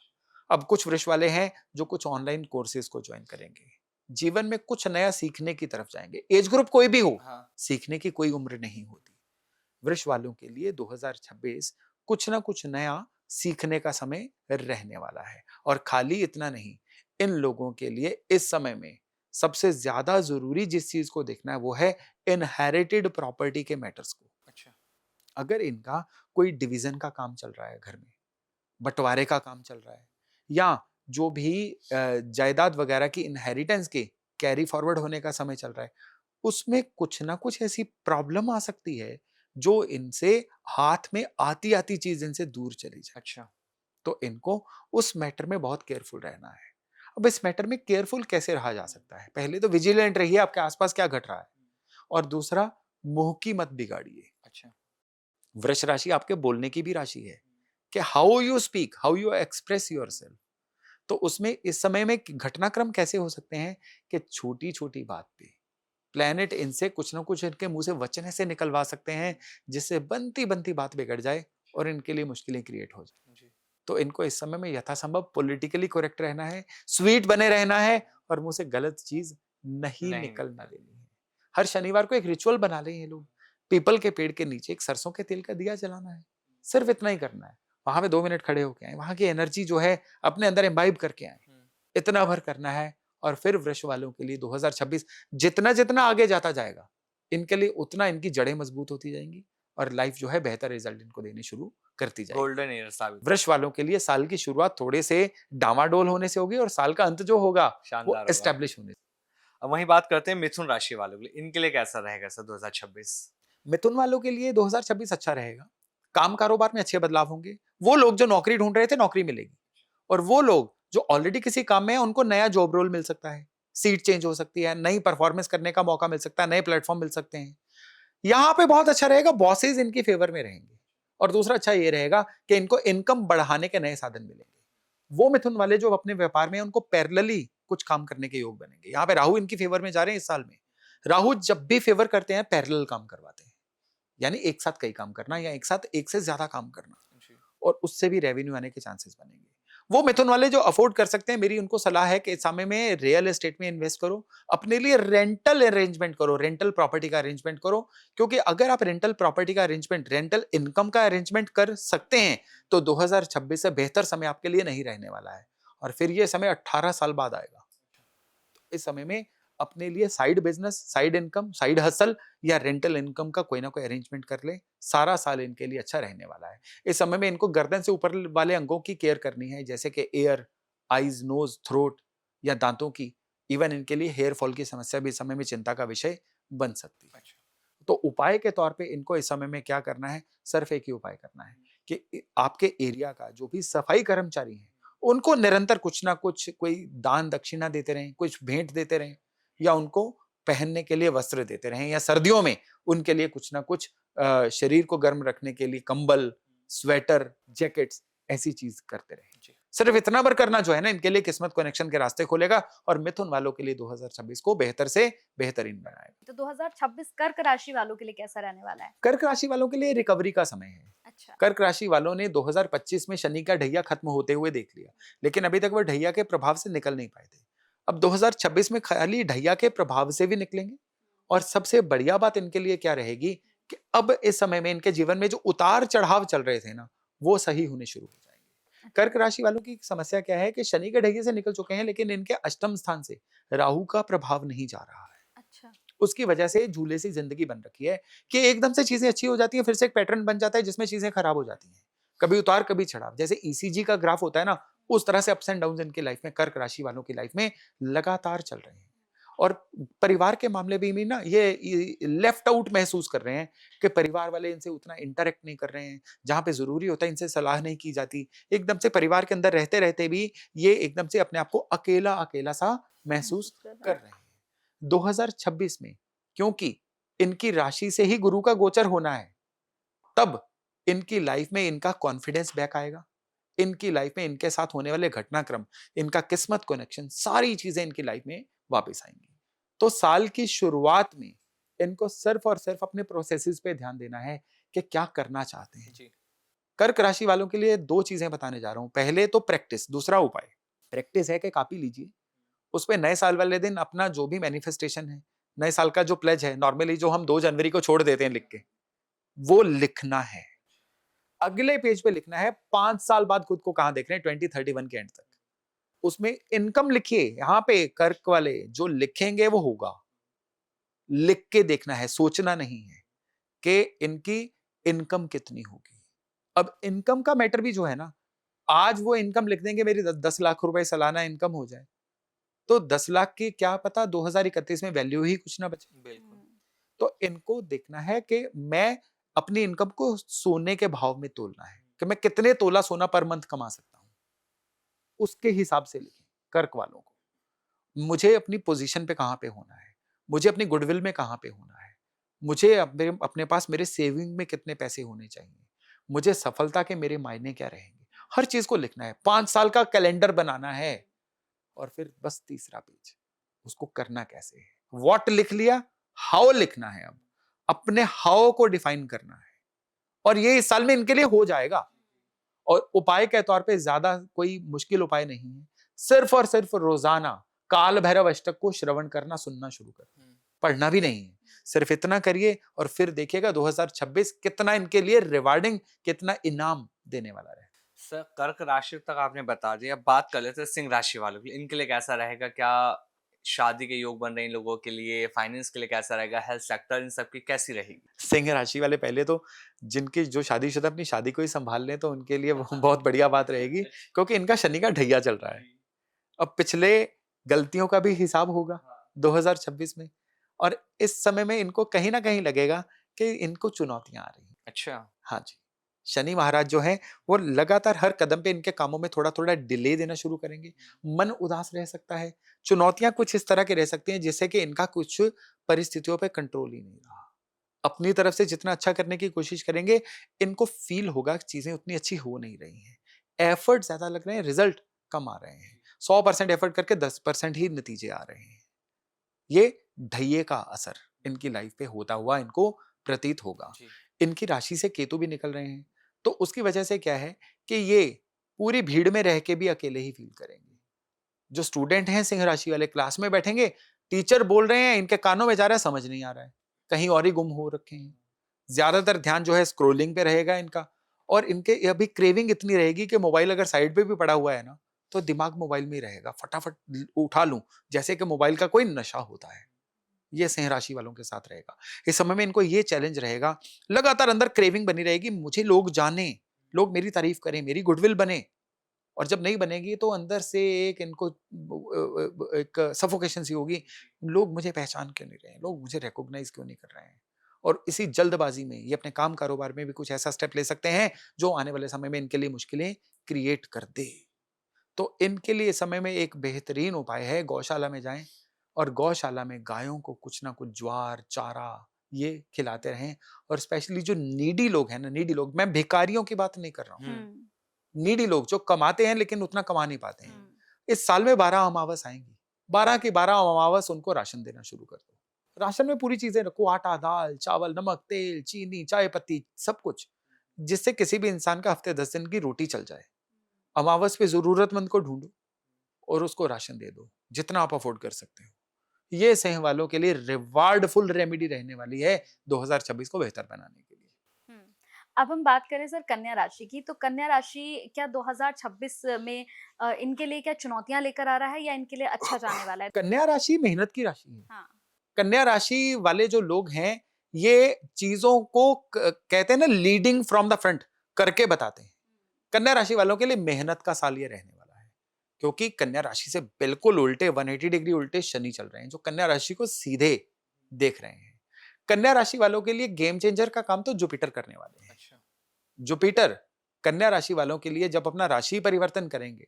अब कुछ वृष वाले हैं जो कुछ ऑनलाइन कोर्सेज को ज्वाइन करेंगे, जीवन में कुछ नया सीखने की तरफ जाएंगे। एज ग्रुप कोई भी हो, हाँ। सीखने की कोई उम्र नहीं होती। वृष वालों के लिए 2026 कुछ ना कुछ नया सीखने का समय रहने वाला है। और खाली इतना नहीं, इन लोगों के लिए इस समय में सबसे ज्यादा जरूरी जिस चीज को देखना है वो है इनहेरिटेड प्रॉपर्टी के मैटर्स को। अच्छा। अगर इनका कोई डिवीजन का काम चल रहा है, घर में बंटवारे का काम चल रहा है, या जो भी जायदाद वगैरह की इनहेरिटेंस के कैरी फॉरवर्ड होने का समय चल रहा है, उसमें कुछ ना कुछ ऐसी प्रॉब्लम आ सकती है जो इनसे हाथ में आती आती चीज इनसे दूर चली जाए। अच्छा। तो इनको उस मैटर में बहुत केयरफुल रहना है। अब इस मैटर में केयरफुल कैसे रहा जा सकता है? पहले तो विजिलेंट रहिए आपके आसपास क्या घट रहा है, और दूसरा, मुंह की मत बिगाड़िए। अच्छा। वृष राशि आपके बोलने की भी राशि है कि how you speak, how you express yourself. तो उसमें इस समय में घटनाक्रम कैसे हो सकते हैं कि छोटी छोटी बात पे प्लैनेट इनसे कुछ ना कुछ इनके मुंह से वचन ऐसे निकलवा सकते हैं जिससे बनती बनती बात बिगड़ जाए और इनके लिए मुश्किलें क्रिएट हो जाए। जी। तो इनको इस समय में यथासंभव पॉलिटिकली करेक्ट रहना है, स्वीट बने रहना है, और मुंह से गलत चीज नहीं नहीं निकलना निकल। देनी है। हर शनिवार को एक रिचुअल बना लें ये लोग, पीपल के पेड़ के नीचे एक सरसों के तेल का दिया जलाना है। सिर्फ इतना ही करना है। वहां पे 2 मिनट खड़े होके आए, वहां की एनर्जी जो है अपने अंदर इम्बाइब करके आए। इतना भर करना है। और फिर वृष वालों के लिए 2026 जितना जितना आगे जाता जाएगा, इनके लिए उतना इनकी जड़ें मजबूत होती जाएंगी और लाइफ जो है बेहतर रिजल्ट इनको देनी शुरू करती जाएगी। गोल्डन ईयर साबित। वृष वालों के लिए साल की शुरुआत थोड़े से डामाडोल होने से होगी और साल का अंत जो होगा वो शानदार होगा। एस्टेब्लिश होने से। अब वही बात करते हैं मिथुन राशि वालों के लिए, इनके लिए कैसा रहेगा सर 2026? मिथुन वालों के लिए 2026 अच्छा रहेगा। काम कारोबार में अच्छे बदलाव होंगे। वो लोग जो नौकरी ढूंढ रहे थे, नौकरी मिलेगी। और वो लोग जो ऑलरेडी किसी काम में है, उनको नया जॉब रोल मिल सकता है, सीट चेंज हो सकती है, नई परफॉर्मेंस करने का मौका मिल सकता है, नए प्लेटफॉर्म मिल सकते हैं। यहाँ पे बहुत अच्छा रहेगा, बॉसेज इनकी फेवर में रहेंगे। और दूसरा अच्छा ये रहेगा कि इनको इनकम बढ़ाने के नए साधन मिलेंगे। वो मिथुन वाले जो अपने व्यापार में हैं, उनको पैरेलली कुछ काम करने के योग बनेंगे। यहाँ पे राहु इनकी फेवर में जा रहे हैं इस साल में। राहु जब भी फेवर करते हैं पैरेलल काम करवाते हैं, यानी एक साथ कई काम करना या एक साथ एक से ज्यादा काम करना, जी। और उससे भी रेवेन्यू आने के चांसेस बनेंगे। वो मिथुन वाले जो अफोर्ड कर सकते हैं, मेरी उनको सलाह है कि इस समय में रियल एस्टेट में इन्वेस्ट करो, अपने लिए रेंटल अरेंजमेंट करो, रेंटल प्रॉपर्टी का अरेंजमेंट करो। क्योंकि अगर आप रेंटल प्रॉपर्टी का अरेंजमेंट, रेंटल इनकम का अरेंजमेंट कर सकते हैं, तो 2026 से बेहतर समय आपके लिए नहीं रहने वाला है। और फिर ये समय 18 साल बाद आएगा। तो इस समय में अपने लिए side business, side income, side hustle या रेंटल इनकम का कोई ना कोई अरेंजमेंट कर ले। सारा साल इनके लिए अच्छा रहने वाला है। इस समय में इनको गर्दन से ऊपर वाले अंगों की केयर करनी है, जैसे कि एयर, आईज, नोज, थ्रोट या दांतों की। इवन इनके लिए हेयर फॉल की समस्या भी इस समय में चिंता का विषय बन सकती है। अच्छा। तो उपाय के तौर पे इनको इस समय में क्या करना है? सिर्फ एक ही उपाय करना है कि आपके एरिया का जो भी सफाई कर्मचारी हैं, उनको निरंतर कुछ ना कुछ कोई दान दक्षिणा देते रहें, कुछ भेंट देते रहें, या उनको पहनने के लिए वस्त्र देते रहें, या सर्दियों में उनके लिए कुछ ना कुछ शरीर को गर्म रखने के लिए कंबल, स्वेटर, जैकेट्स, ऐसी चीज करते रहें। जी। सिर्फ इतना बार करना जो है ना, इनके लिए किस्मत कनेक्शन के रास्ते खोलेगा और मिथुन वालों के लिए 2026 को बेहतर से बेहतरीन बनाएगा। तो 2026 कर्क राशि वालों के लिए कैसा रहने वाला है? कर्क राशि वालों के लिए रिकवरी का समय है। अच्छा। कर्क राशि वालों ने 2025 में शनि का ढैया खत्म होते हुए देख लिया, लेकिन अभी तक वह ढैया के प्रभाव से निकल नहीं पाए थे। अब 2026 में खाली ढैया के प्रभाव से भी निकलेंगे। और सबसे बढ़िया बात इनके लिए क्या रहेगी कि अब इस समय में इनके जीवन में जो उतार चढ़ाव चल रहे थे ना, वो सही होने शुरू हो जाएंगे। कर्क राशि वालों की समस्या क्या है कि शनि के ढैये से निकल चुके हैं, लेकिन इनके अष्टम स्थान से राहु का प्रभाव नहीं जा रहा है। अच्छा। उसकी वजह से झूले सी जिंदगी बन रखी है कि एकदम से चीजें अच्छी हो जाती हैं, फिर से एक पैटर्न बन जाता है जिसमें चीजें खराब हो जाती हैं। कभी उतार कभी चढ़ाव, जैसे ईसीजी का ग्राफ होता है ना, उस तरह से अप्स एंड डाउन इनकी लाइफ में, कर्क राशि वालों की लाइफ में लगातार चल रहे हैं। और परिवार के मामले में भी ना ये लेफ्ट आउट महसूस कर रहे हैं कि परिवार वाले इनसे उतना इंटरेक्ट नहीं कर रहे हैं, जहां पे जरूरी होता है इनसे सलाह नहीं की जाती। एकदम से परिवार के अंदर रहते रहते भी ये एकदम से अपने आप को अकेला अकेला सा महसूस कर रहे हैं। 2026 में क्योंकि इनकी राशि से ही गुरु का गोचर होना है, तब इनकी लाइफ में इनका कॉन्फिडेंस बैक आएगा। इनकी लाइफ में इनके साथ होने वाले घटनाक्रम, इनका किस्मत कनेक्शन, सारी चीजें इनकी लाइफ में वापस आएंगी। तो साल की शुरुआत में इनको सिर्फ और सिर्फ अपने प्रोसेसेस पे ध्यान देना है कि क्या करना चाहते हैं। जी। कर्क राशि वालों के लिए दो चीजें बताने जा रहा हूं। पहले तो प्रैक्टिस, दूसरा उपाय। प्रैक्टिस है कि कॉपी लीजिए, उस पे नए साल वाले दिन अपना जो भी मैनिफेस्टेशन है, नए साल का जो प्लेज है, नॉर्मली जो हम 2 जनवरी को छोड़ देते हैं लिख के, वो लिखना है। अगले पेज पे लिखना है 5 साल बाद खुद को कहां देख रहे हैं, 2031 के एंड तक। उसमें इनकम लिखिए। यहां पे कर्क वाले जो लिखेंगे वो होगा, लिख के देखना है, सोचना नहीं है कि इनकी इनकम कितनी होगी। अब इनकम का मैटर भी जो है ना, आज वो इनकम लिख देंगे मेरी 10 लाख रुपए सालाना इनकम हो जाए, तो 10 लाख की क्या पता 2031 में वैल्यू ही कुछ ना बचे। बिल्कुल। तो इनको देखना है कि मैं अपनी इनकम को सोने के भाव में तोलना है कि मैं कितने तोला सोना पर मंथ कमा सकता हूं, उसके हिसाब से लिखें। कर्क वालों को मुझे अपनी पोजीशन पे कहां पे होना है, मुझे अपनी गुडविल में कहां पे होना है, मुझे अपने पास मेरे सेविंग में कितने पैसे होने चाहिए, मुझे सफलता के मेरे मायने क्या रहेंगे, हर चीज को लिखना है। 5 साल का कैलेंडर बनाना है। और फिर बस तीसरा पेज, उसको करना कैसे है। व्हाट लिख लिया, हाउ लिखना है। अब अपने हाउ को डिफाइन करना है, और ये इस साल में इनके लिए हो जाएगा। और उपाय के तौर पे ज्यादा कोई मुश्किल उपाय नहीं है, सिर्फ और सिर्फ रोजाना काल भैरव अष्टक को श्रवण करना, सुनना शुरू कर, पढ़ना भी नहीं है, सिर्फ इतना करिए और फिर देखिएगा 2026 कितना इनके लिए रिवार्डिंग, कितना इनाम देने वाला है। सर, कर्क राशि तक आपने बता दिया। अब बात कर लेते हैं सिंह राशि वालों के लिए। इनके लिए कैसा रहेगा? क्या शादी के योग बन रहे हैं इन लोगों के लिए? फाइनेंस के लिए कैसा रहेगा? हेल्थ सेक्टर इन सब की कैसी रहेगी? सिंह राशि वाले पहले तो जिनकी जो शादीशुदा अपनी शादी को ही संभाल लें तो उनके लिए वो बहुत बढ़िया बात रहेगी, क्योंकि इनका शनि का ढैया चल रहा है। अब पिछले गलतियों का भी हिसाब होगा 2026 में, और इस समय में इनको कहीं ना कहीं लगेगा कि इनको चुनौतियां आ रही हैं। अच्छा। हाँ जी, शनि महाराज जो है वो लगातार हर कदम पे इनके कामों में थोड़ा थोड़ा डिले देना शुरू करेंगे। मन उदास रह सकता है, चुनौतियां कुछ इस तरह की रह सकती हैं जिससे कि इनका कुछ परिस्थितियों पे कंट्रोल ही नहीं रहा। अपनी तरफ से जितना अच्छा करने की कोशिश करेंगे, इनको फील होगा कि चीजें उतनी अच्छी हो नहीं रही हैं, एफर्ट ज्यादा लग रहे हैं, रिजल्ट कम आ रहे हैं। 100% एफर्ट करके 10% ही नतीजे आ रहे हैं। ये ढैये का असर इनकी लाइफ पे होता हुआ इनको प्रतीत होगा। जी। इनकी राशि से केतु भी निकल रहे हैं, तो उसकी वजह से क्या है कि ये पूरी भीड़ में रह के भी अकेले ही फील करेंगे। जो स्टूडेंट हैं सिंह राशि वाले, क्लास में बैठेंगे, टीचर बोल रहे हैं, इनके कानों में जा रहा है, समझ नहीं आ रहा है, कहीं और ही गुम हो रखे हैं। ज्यादातर ध्यान जो है स्क्रोलिंग पे रहेगा इनका, और इनके अभी क्रेविंग इतनी रहेगी कि मोबाइल अगर साइड पे भी पड़ा हुआ है ना, तो दिमाग मोबाइल में ही रहेगा, फटाफट उठा लूं, जैसे कि मोबाइल का कोई नशा होता है। ये सिंह राशि वालों के साथ रहेगा। इस समय में इनको ये चैलेंज रहेगा, लगातार अंदर क्रेविंग बनी रहेगी, मुझे लोग जाने, लोग मेरी तारीफ करें, मेरी गुडविल बने। और जब नहीं बनेगी तो अंदर से एक इनको एक सफोकेशन सी होगी, लोग मुझे पहचान क्यों नहीं रहे हैं, लोग मुझे रिकॉग्नाइज क्यों नहीं कर रहे हैं। और इसी जल्दबाजी में ये अपने काम कारोबार में भी कुछ ऐसा स्टेप ले सकते हैं जो आने वाले समय में इनके लिए मुश्किलें क्रिएट कर दे। तो इनके लिए इस समय में एक बेहतरीन उपाय है, गौशाला में जाएं और गौशाला में गायों को कुछ ना कुछ ज्वार चारा ये खिलाते रहें। और स्पेशली जो नीडी लोग हैं ना, नीडी लोग, मैं भिखारियों की बात नहीं कर रहा हूँ, नीडी लोग जो कमाते हैं लेकिन उतना कमा नहीं पाते हैं, इस साल में 12 अमावस आएंगी, 12 की 12 अमावस उनको राशन देना शुरू कर दो। राशन में पूरी चीजें रखो, आटा दाल चावल नमक तेल चीनी चाय पत्ती सब कुछ, जिससे किसी भी इंसान का हफ्ते 10 दिन की रोटी चल जाए। अमावस पे जरूरतमंद को ढूंढो और उसको राशन दे दो, जितना आप अफोर्ड कर सकते हो। ये सिंह वालों के लिए रिवार्डफुल रेमेडी रहने वाली है 2026 को बेहतर बनाने के लिए। अब हम बात करें सर कन्या राशि की, तो कन्या राशि क्या 2026 में इनके लिए क्या चुनौतियाँ लेकर आ रहा है या इनके लिए अच्छा जाने वाला है? कन्या राशि मेहनत की राशि है। हाँ। कन्या राशि वाले जो लोग हैं, ये चीजों को कहते हैं ना, लीडिंग फ्रॉम द फ्रंट करके बताते हैं। कन्या राशि वालों के लिए मेहनत का साल ये रहने वाला है, क्योंकि कन्या राशि से बिल्कुल उल्टे 180 डिग्री उल्टे शनि चल रहे हैं, जो कन्या राशि को सीधे देख रहे हैं। कन्या राशि वालों के लिए गेम चेंजर का काम तो जुपिटर करने वाले हैं। अच्छा। जुपिटर कन्या राशि वालों के लिए जब अपना राशि परिवर्तन करेंगे,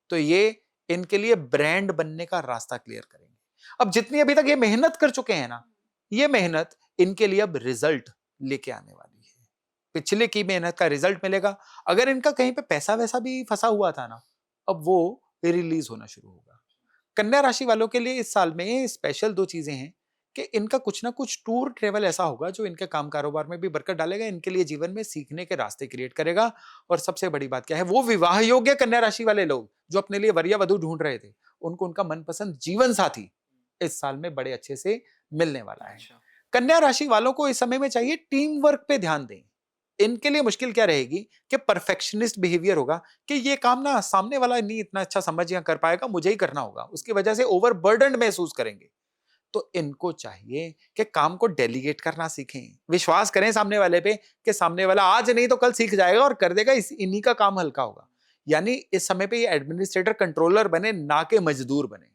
तो ये इनके लिए ब्रांड बनने का रास्ता क्लियर करेंगे। अब जितनी अभी तक ये मेहनत कर चुके हैं ना, ये मेहनत इनके लिए अब रिजल्ट लेके आने वाली है। पिछले की मेहनत का रिजल्ट मिलेगा। अगर इनका कहीं पे पैसा वैसा भी फंसा हुआ था ना, अब वो रिलीज होना शुरू होगा। कन्या राशि वालों के लिए इस साल में स्पेशल दो चीजें हैं कि इनका कुछ ना कुछ टूर ट्रेवल ऐसा होगा जो इनके काम कारोबार में भी बरकत डालेगा, इनके लिए जीवन में सीखने के रास्ते क्रिएट करेगा। और सबसे बड़ी बात क्या है, वो विवाह योग्य कन्या राशि वाले लोग जो अपने लिए वरीय वधु ढूंढ रहे थे, उनको उनका मनपसंद जीवन साथी इस साल में बड़े अच्छे से मिलने वाला है। अच्छा। कन्या राशि वालों को इस समय में चाहिए टीम वर्क पे ध्यान दें। इनके लिए मुश्किल क्या रहेगी कि परफेक्शनिस्ट बिहेवियर होगा, कि ये काम ना सामने वाला नहीं इतना अच्छा समझ या कर पाएगा, मुझे ही करना होगा। उसकी वजह से ओवरबर्डन्ड महसूस करेंगे। तो इनको चाहिए कि काम को डेलीगेट करना सीखें। विश्वास करें सामने वाले पे कि सामने वाला आज नहीं तो कल सीख जाएगा और कर देगा, इन्हीं का काम हल्का होगा। यानी इस समय पे ये एडमिनिस्ट्रेटर कंट्रोलर बने, ना के मजदूर बने।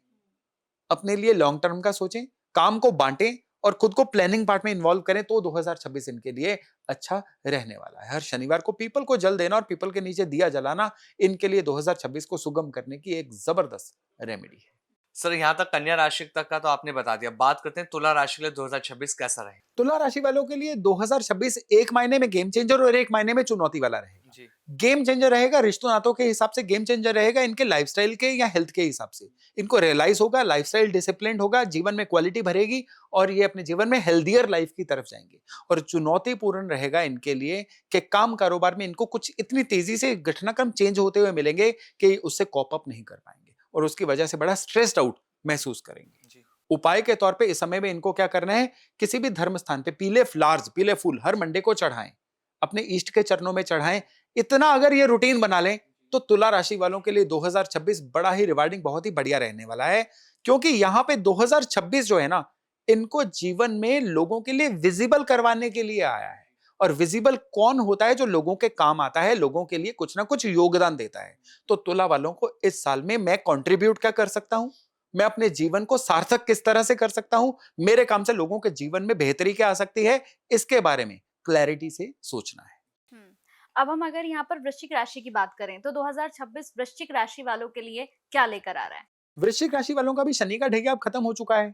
अपने लिए लॉन्ग टर्म का सोचें, काम को बांटें और खुद को प्लानिंग पार्ट में इन्वॉल्व करें, तो 2026 इनके लिए अच्छा रहने वाला है। हर शनिवार को पीपल को जल देना और पीपल के नीचे दिया जलाना इनके लिए 2026 को सुगम करने की एक जबरदस्त रेमेडी है। सर यहाँ तक कन्या राशि तक का तो आपने बता दिया। बात करते हैं तुला राशि के लिए 2026 कैसा रहेगा? तुला राशि वालों के लिए 2026 एक मायने में गेम चेंजर और एक मायने में चुनौती वाला रहेगा। जी। गेम चेंजर रहेगा रिश्तों नातों के हिसाब से, गेम चेंजर रहेगा इनके लाइफस्टाइल के या हेल्थ के हिसाब से। इनको रियलाइज होगा, लाइफस्टाइल डिसिप्लिन्ड होगा, जीवन में क्वालिटी भरेगी और ये अपने जीवन में हेल्दियर लाइफ की तरफ जाएंगे। और चुनौतीपूर्ण रहेगा इनके लिए कि काम कारोबार में इनको कुछ इतनी तेजी से घटनाक्रम चेंज होते हुए मिलेंगे कि उससे कॉप अप नहीं कर पाएंगे और उसकी वजह से बड़ा स्ट्रेस्ड आउट महसूस करेंगे। जी। उपाय के तौर पे इस समय में इनको क्या करना है, किसी भी धर्म स्थान पे पीले फ्लावर्स, पीले फूल हर मंडे को चढ़ाएं, अपने इष्ट के चरणों में चढ़ाएं। इतना अगर ये रूटीन बना लें तो तुला राशि वालों के लिए 2026 बड़ा ही रिवार्डिंग, बहुत ही बढ़िया रहने वाला है। क्योंकि यहाँ पे 2026 जो है ना, इनको जीवन में लोगों के लिए विजिबल करवाने के लिए आया है। और विजिबल कौन होता है? जो लोगों के काम आता है, लोगों के लिए कुछ ना कुछ योगदान देता है। तो तुला वालों को इस साल में मैं कंट्रीब्यूट क्या कर सकता हूं, मैं अपने जीवन को सार्थक किस तरह से कर सकता हूं, मेरे काम से लोगों के जीवन में बेहतरी क्या आ सकती है, इसके बारे में क्लैरिटी से सोचना है। अब हम अगर यहाँ पर वृश्चिक राशि की बात करें तो 2026 वृश्चिक राशि वालों के लिए क्या लेकर आ रहा है? वृश्चिक राशि वालों का भी शनि का ढैया अब खत्म हो चुका है।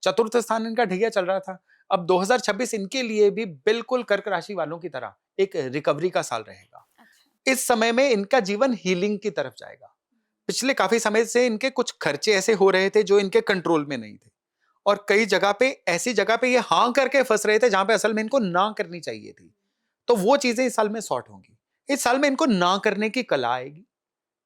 चतुर्थ स्थान इनका ढैया चल रहा था। अब 2026 इनके लिए भी बिल्कुल कर्क राशि वालों की तरह एक रिकवरी का साल रहेगा। अच्छा। इस समय में इनका जीवन हीलिंग की तरफ जाएगा। पिछले काफी समय से इनके कुछ खर्चे ऐसे हो रहे थे जो इनके कंट्रोल में नहीं थे और कई जगह पे ऐसी जगह पे ये हाँ करके फंस रहे थे जहां पे असल में इनको ना करनी चाहिए थी। तो वो चीजें इस साल में सॉर्ट होंगी। इस साल में इनको ना करने की कला आएगी।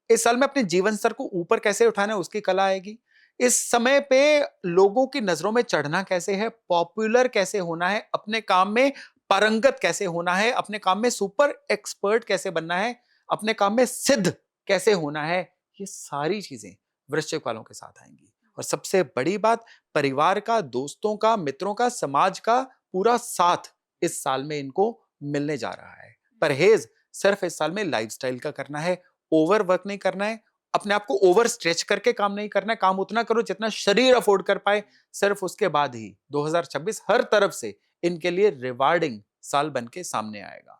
इस साल में अपने जीवन स्तर को ऊपर कैसे उठाना है उसकी कला आएगी। इस समय पे लोगों की नजरों में चढ़ना कैसे है, पॉपुलर कैसे होना है, अपने काम में पारंगत कैसे होना है, अपने काम में सुपर एक्सपर्ट कैसे बनना है, अपने काम में सिद्ध कैसे होना है, ये सारी चीजें वृश्चिक वालों के साथ आएंगी। और सबसे बड़ी बात, परिवार का, दोस्तों का, मित्रों का, समाज का पूरा साथ इस साल में इनको मिलने जा रहा है। परहेज सिर्फ इस साल में लाइफस्टाइल का करना है, ओवर वर्क नहीं करना है, अपने आप को ओवर स्ट्रेच करके काम नहीं करना है। काम उतना करो जितना शरीर अफोर्ड कर पाए। सिर्फ उसके बाद ही 2026 हर तरफ से इनके लिए रिवार्डिंग साल बन के सामने आएगा।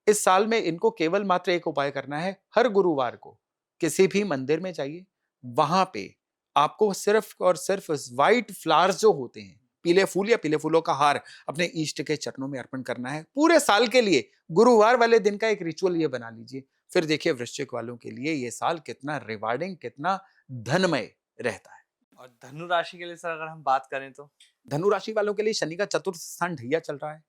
इस साल में इनको केवल मात्र एक उपाय करना है। हर गुरुवार को किसी भी मंदिर में जाइए, वहां पे आपको सिर्फ और सिर्फ व्हाइट फ्लावर्स जो होते हैं, पीले फूल या पीले फूलों का हार अपने इष्ट के चरणों में अर्पण करना है। पूरे साल के लिए गुरुवार वाले दिन का एक रिचुअल ये बना लीजिए। फिर देखिए वृश्चिक वालों के लिए ये साल कितना रिवार्डिंग, कितना धनमय रहता है। और धनु राशि के लिए सर अगर हम बात करें तो? धनु राशि वालों के लिए शनि का चतुर्थ स्थान ढैया चल रहा है,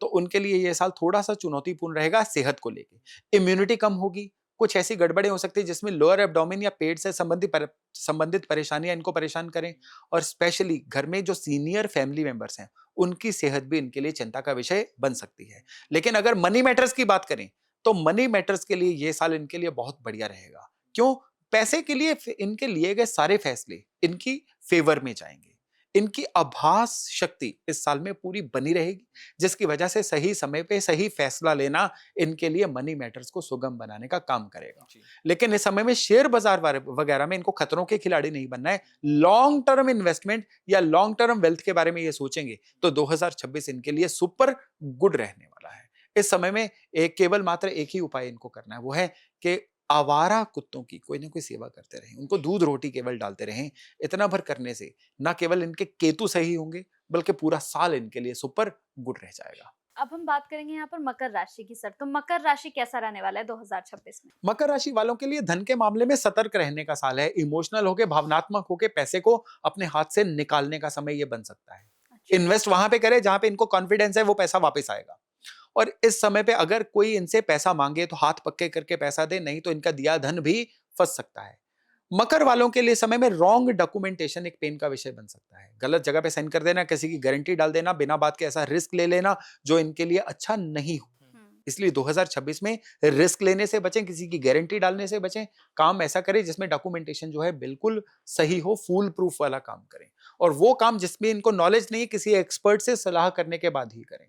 तो उनके लिए ये साल थोड़ा सा चुनौतीपूर्ण रहेगा सेहत को लेके। इम्यूनिटी कम होगी, कुछ ऐसी गड़बड़ें हो सकती है जिसमें लोअर एब्डोमेन या पेट से संबंधित परेशानियां इनको परेशान करें। और स्पेशली घर में जो सीनियर फैमिली मेंबर्स हैं, उनकी सेहत भी इनके लिए चिंता का विषय बन सकती है। लेकिन अगर मनी मैटर्स की बात करें, तो मनी मैटर्स के लिए ये साल इनके लिए बहुत बढ़िया रहेगा। क्यों? पैसे के लिए इनके लिए गए सारे फैसले इनकी फेवर में जाएंगे। इनकी आभास शक्ति इस साल में पूरी बनी रहेगी, जिसकी वजह से सही समय पे सही फैसला लेना इनके लिए मनी मैटर्स को सुगम बनाने का काम करेगा। जी। लेकिन इस समय में शेयर बाजार वगैरह में इनको खतरों के खिलाड़ी नहीं बनना है। लॉन्ग टर्म इन्वेस्टमेंट या लॉन्ग टर्म वेल्थ के बारे में ये सोचेंगे तो 2026 इनके लिए सुपर गुड रहने वाला है। इस समय में केवल मात्र एक ही उपाय इनको करना है, वो है कि आवारा कुत्तों की कोई ना कोई सेवा करते रहें, उनको दूध रोटी केवल डालते रहें। इतना भर करने से न केवल इनके केतु सही होंगे, बल्कि पूरा साल इनके लिए सुपर गुड रह जाएगा। अब हम बात करेंगे यहाँ पर मकर राशि की सर। तो मकर राशि कैसा रहने वाला है 2026 में? मकर राशि वालों के लिए धन के मामले में सतर्क रहने का साल है। इमोशनल होके, भावनात्मक होके पैसे को अपने हाथ से निकालने का समय ये बन सकता है। अच्छा। इन्वेस्ट वहां पे करें जहां पे इनको कॉन्फिडेंस है वो पैसा वापस आएगा। और इस समय पे अगर कोई इनसे पैसा मांगे तो हाथ पक्के करके पैसा दे, नहीं तो इनका दिया धन भी फंस सकता है। मकर वालों के लिए समय में रॉन्ग डॉक्यूमेंटेशन एक पेन का विषय बन सकता है। गलत जगह पे साइन कर देना, किसी की गारंटी डाल देना, बिना बात के ऐसा रिस्क ले लेना जो इनके लिए अच्छा नहीं हो। इसलिए 2026 में रिस्क लेने से बचें, किसी की गारंटी डालने से बचें। काम ऐसा करें जिसमें डॉक्यूमेंटेशन जो है बिल्कुल सही हो, फूल प्रूफ वाला काम करें। और वो काम जिसमें इनको नॉलेज नहीं है, किसी एक्सपर्ट से सलाह करने के बाद ही करें।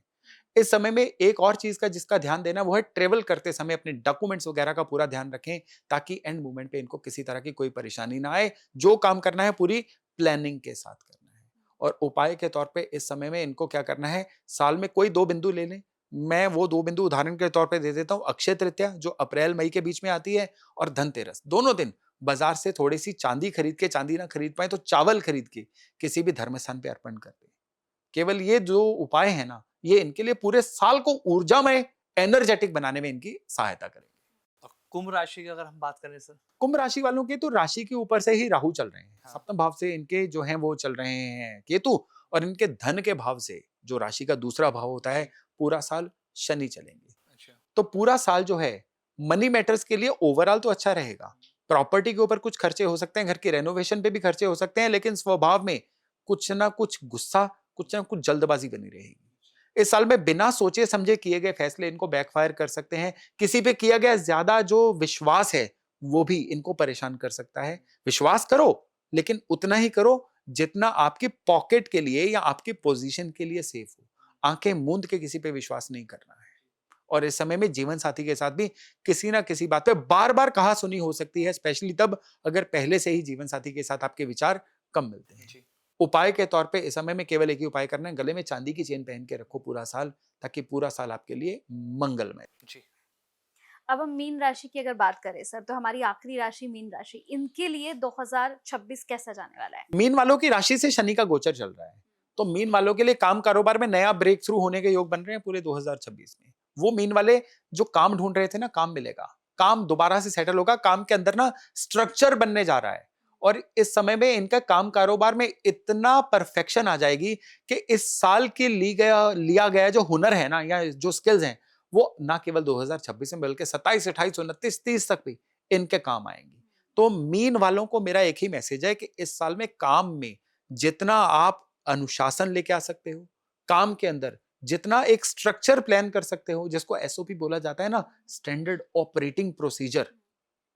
इस समय में एक और चीज का जिसका ध्यान देना, वो है ट्रेवल करते समय अपने डॉक्यूमेंट्स वगैरह का पूरा ध्यान रखें, ताकि एंड मोमेंट पे इनको किसी तरह की कोई परेशानी ना आए। जो काम करना है पूरी प्लानिंग के साथ करना है। और उपाय के तौर पे इस समय में इनको क्या करना है, साल में कोई 2 बिंदु ले लें। मैं वो 2 बिंदु उदाहरण के तौर पे दे देता हूँ। अक्षय तृतीया जो अप्रैल मई के बीच में आती है, और धनतेरस, दोनों दिन बाजार से थोड़ी सी चांदी खरीद के, चांदी ना खरीद पाए तो चावल खरीद के किसी भी धर्म स्थान पे अर्पण कर दें। केवल ये जो उपाय है ना, ये इनके लिए पूरे साल को ऊर्जामय, एनर्जेटिक बनाने में इनकी सहायता करेंगे। और कुंभ राशि की अगर हम बात करें सर? कुंभ राशि वालों की तो राशि के ऊपर से ही राहु चल रहे हैं। हाँ। सप्तम भाव से इनके जो हैं वो चल रहे हैं केतु, और इनके धन के भाव से, जो राशि का दूसरा भाव होता है, पूरा साल शनि चलेंगे। अच्छा। तो पूरा साल जो है मनी मैटर्स के लिए ओवरऑल तो अच्छा रहेगा। प्रॉपर्टी के ऊपर कुछ खर्चे हो सकते हैं, घर की रेनोवेशन पे भी खर्चे हो सकते हैं, लेकिन स्वभाव में कुछ ना कुछ गुस्सा, कुछ ना कुछ जल्दबाजी बनी रहेगी। इस साल में बिना सोचे समझे किए गए फैसले इनको बैकफायर कर सकते हैं। किसी पे किया गया ज्यादा जो विश्वास है, वो भी इनको परेशान कर सकता है। विश्वास करो, लेकिन उतना ही करो जितना आपकी पॉकेट के लिए या आपकी पोजीशन के लिए सेफ हो। आंखें मूंद के किसी पे विश्वास नहीं करना है। और इस समय में जीवन साथी के साथ भी किसी ना किसी बात पे बार बार कहा सुनी हो सकती है, स्पेशली तब अगर पहले से ही जीवन साथी के साथ आपके विचार कम मिलते हैं। जी। उपाय के तौर पे इस समय में केवल एक ही उपाय करना है, गले में चांदी की चेन पहन के रखो पूरा साल, ताकि पूरा साल आपके लिए मंगलमय। जी। अब हम मीन राशि की अगर बात करें सर, तो हमारी आखिरी राशि मीन राशि, इनके लिए 2026 कैसा जाने वाला है? मीन वालों की राशि से शनि का गोचर चल रहा है, तो मीन वालों के लिए काम कारोबार में नया ब्रेक थ्रू होने के योग बन रहे हैं पूरे 2026 में। वो मीन वाले जो काम ढूंढ रहे थे ना, काम मिलेगा, काम दोबारा से सेटल होगा, काम के अंदर ना स्ट्रक्चर बनने जा रहा है। और इस समय में इनका काम कारोबार में इतना परफेक्शन आ जाएगी कि इस साल के लिया गया जो हुनर है ना, या जो स्किल्स हैं, वो ना केवल 2026 में बल्कि 27, 28, 29, 30 तक भी इनके काम आएंगी। तो मीन वालों को मेरा एक ही मैसेज है कि इस साल में काम में जितना आप अनुशासन लेके आ सकते हो, काम के अंदर जितना एक स्ट्रक्चर प्लान कर सकते हो, जिसको एसओपी बोला जाता है ना, स्टैंडर्ड ऑपरेटिंग प्रोसीजर,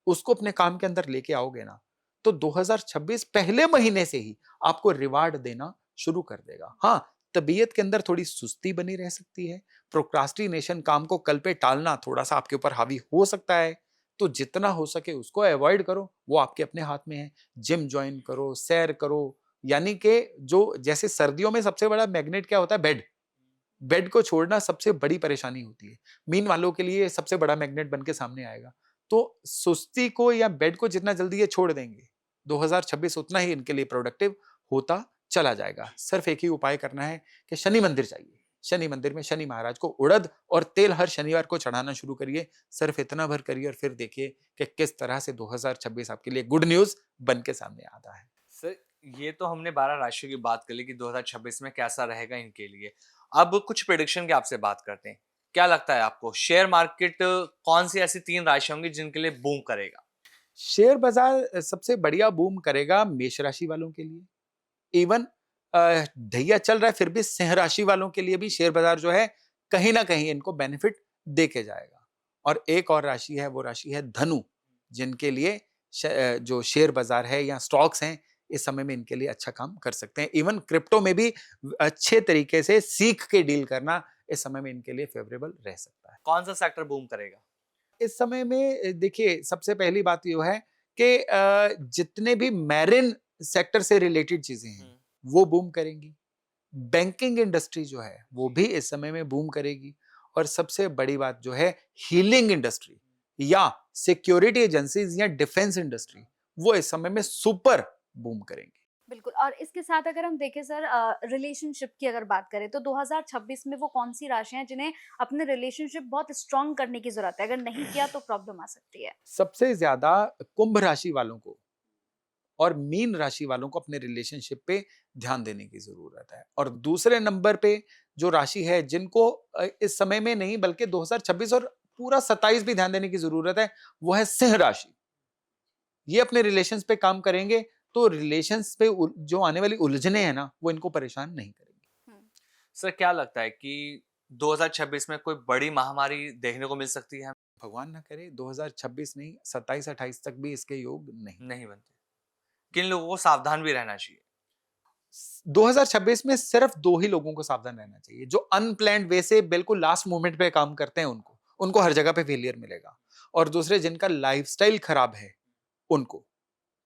उसको अपने काम के अंदर लेके आओगे ना, तो 2026 पहले महीने से ही आपको रिवार्ड देना शुरू कर देगा। हाँ, तबीयत के अंदर थोड़ी सुस्ती बनी रह सकती है, प्रोक्रास्टिनेशन, काम को कल पे टालना थोड़ा सा आपके ऊपर हावी हो सकता है, तो जितना हो सके उसको अवॉइड करो, वो आपके अपने हाथ में है। जिम ज्वाइन करो, सैर करो, यानी कि जो जैसे सर्दियों में सबसे बड़ा मैग्नेट क्या होता है, बेड। बेड को छोड़ना सबसे बड़ी परेशानी होती है। मीन वालों के लिए सबसे बड़ा मैग्नेट बन के सामने आएगा। तो सुस्ती को या बेड को जितना जल्दी ये छोड़ देंगे, 2026 उतना ही इनके लिए प्रोडक्टिव होता चला जाएगा। सिर्फ एक ही उपाय करना है कि शनि मंदिर जाइए, शनि मंदिर में शनि महाराज को उड़द और तेल हर शनिवार को चढ़ाना शुरू करिए। सिर्फ इतना भर करिए और फिर देखिए कि किस तरह से 2026 आपके लिए गुड न्यूज बन के सामने आता है। सर, ये तो हमने 12 राशियों की बात कर ली कि 2026 में कैसा रहेगा इनके लिए। अब कुछ प्रेडिक्शन की आपसे बात करते हैं। क्या लगता है आपको शेयर मार्केट कौन सी ऐसी 3 राशि होंगी जिनके लिए बूम करेगा? शेयर बाजार सबसे बढ़िया बूम करेगा मेष राशि वालों के लिए। इवन ढैया चल रहा है फिर भी सिंह राशि वालों के लिए भी शेयर बाजार जो है कहीं ना कहीं इनको बेनिफिट दे के जाएगा। और एक और राशि है, वो राशि है धनु, जिनके लिए जो शेयर बाजार है या स्टॉक्स हैं इस समय में इनके लिए अच्छा काम कर सकते हैं। इवन क्रिप्टो में भी अच्छे तरीके से सीख के डील करना इस समय में इनके लिए फेवरेबल रह सकता है। कौन सा सेक्टर बूम करेगा? इस समय में देखिए सबसे पहली बात ये है कि जितने भी मैरिन सेक्टर से रिलेटेड चीजें हैं वो बूम करेंगी। बैंकिंग इंडस्ट्री जो है वो भी इस समय में बूम करेगी। और सबसे बड़ी बात जो है हीलिंग इंडस्ट्री या सिक्योरिटी एजेंसीज या डिफेंस इंडस्ट्री, वो इस समय में सुपर बूम करेंगी। बिल्कुल। और इसके साथ अगर हम देखें सर, रिलेशनशिप की अगर बात करें तो 2026 में वो कौन सी राशियां हैं जिन्हें अपने रिलेशनशिप बहुत स्ट्रांग करने की जरूरत है, अगर नहीं किया तो प्रॉब्लम आ सकती है? सबसे ज्यादा कुंभ राशि वालों को और मीन राशि वालों को अपने रिलेशनशिप पे ध्यान देने की जरूरत है। और दूसरे नंबर पे जो राशि है जिनको इस समय में नहीं बल्कि 2026 और पूरा 27 भी ध्यान देने की जरूरत है, वो है सिंह राशि। ये अपने रिलेशंस पे काम करेंगे तो रिलेशंस पे जो आने वाली उलझने हैं ना वो इनको परेशान नहीं करेंगी। सर क्या लगता है कि 2026 में कोई बड़ी महामारी देखने को मिल सकती है? भगवान ना करे 2026 नहीं 27-28 तक भी इसके योग नहीं। नहीं बनते। किन लोगों को सावधान भी रहना चाहिए? 2026 में सिर्फ 2 ही लोगों को सावधान रहना चाहिए, जो अनप्लैन्ड वे से बिल्कुल लास्ट मोमेंट पे काम करते हैं। उनको हर जगह पे फेलियर मिलेगा। और दूसरे जिनका लाइफस्टाइल खराब है उनको,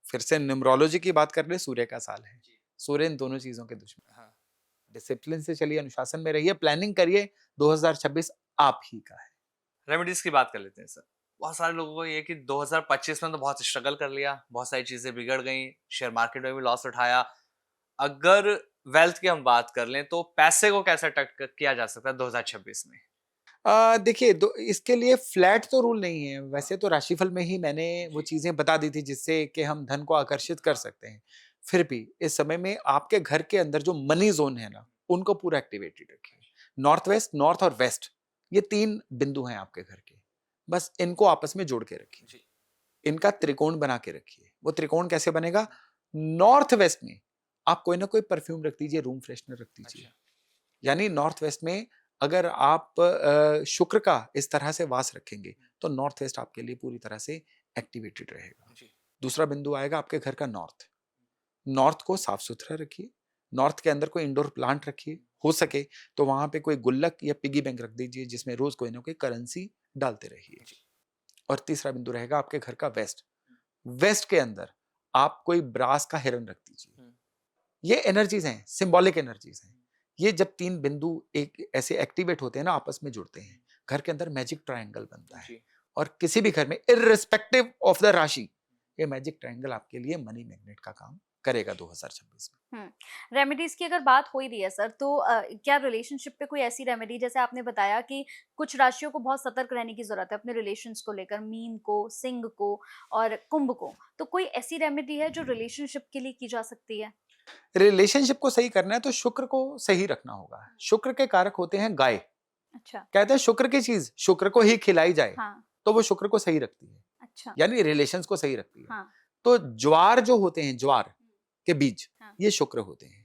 फिर से न्यूमरोलॉजी की बात कर ले, सूर्य का साल है। सूर्य इन दोनों चीजों के दुश्मन। हाँ। डिसिप्लिन से चलिए, अनुशासन में रहिए, प्लानिंग करिए, 2026 आप ही का है। रेमेडीज की बात कर लेते हैं सर। बहुत सारे लोगों को ये कि 2025 में तो बहुत स्ट्रगल कर लिया, बहुत सारी चीजें बिगड़ गई, शेयर मार्केट में भी लॉस उठाया। अगर वेल्थ की हम बात कर लें तो पैसे को कैसे अटैक किया जा सकता है 2026 में? देखिए इसके लिए फ्लैट तो रूल नहीं है। वैसे तो राशिफल में ही मैंने वो चीजें बता दी थी जिससे कि हम धन को आकर्षित कर सकते हैं। फिर भी इस समय में आपके घर के अंदर जो मनी जोन है ना उनको पूरा एक्टिवेटेड रखिए। नॉर्थ वेस्ट, नॉर्थ और वेस्ट, ये 3 बिंदु हैं आपके घर के। बस इनको आपस में जोड़ के रखिए, इनका त्रिकोण बना के रखिए। वो त्रिकोण कैसे बनेगा? नॉर्थ वेस्ट में आप कोई ना कोई परफ्यूम रख दीजिए, रूम फ्रेशनर रख दीजिए। यानी नॉर्थ वेस्ट में अगर आप शुक्र का इस तरह से वास रखेंगे तो नॉर्थ वेस्ट आपके लिए पूरी तरह से एक्टिवेटेड रहेगा। दूसरा बिंदु आएगा आपके घर का नॉर्थ। नॉर्थ को साफ सुथरा रखिए। नॉर्थ के अंदर कोई इंडोर प्लांट रखिए, हो सके तो वहां पे कोई गुल्लक या पिगी बैंक रख दीजिए जिसमें रोज कोई ना कोई करेंसी डालते रहिए। और तीसरा बिंदु रहेगा आपके घर का वेस्ट। वेस्ट के अंदर आप कोई ब्रास का हिरन रख दीजिए। ये एनर्जीज हैं, सिंबॉलिक एनर्जीज हैं। ये जब 3 बिंदु एक ऐसे एक्टिवेट होते हैं ना, आपस में जुड़ते हैं, घर के अंदर मैजिक ट्रायंगल बनता है। और किसी भी घर में इररिस्पेक्टिव ऑफ द राशि, ये मैजिक ट्रायंगल आपके लिए मनी मैग्नेट का काम करेगा 2026 में। रेमेडीज की अगर बात हो ही रही है सर, तो क्या रिलेशनशिप पे कोई ऐसी रेमेडी, जैसे आपने बताया कि कुछ राशियों को बहुत सतर्क रहने की जरूरत है अपने रिलेशंस को लेकर, मीन को, सिंह को और कुंभ को, तो कोई ऐसी रेमेडी है जो रिलेशनशिप के लिए की जा सकती है? रिलेशनशिप को सही करना है तो शुक्र को सही रखना होगा। शुक्र के कारक होते हैं गाय। अच्छा। कहते हैं शुक्र की चीज शुक्र को ही खिलाई जाए। हाँ। तो वो शुक्र को सही रखती है। अच्छा। यानी रिलेशंस को सही रखती है। हाँ। तो ज्वार जो होते हैं, ज्वार के बीज, हाँ। ये शुक्र होते हैं।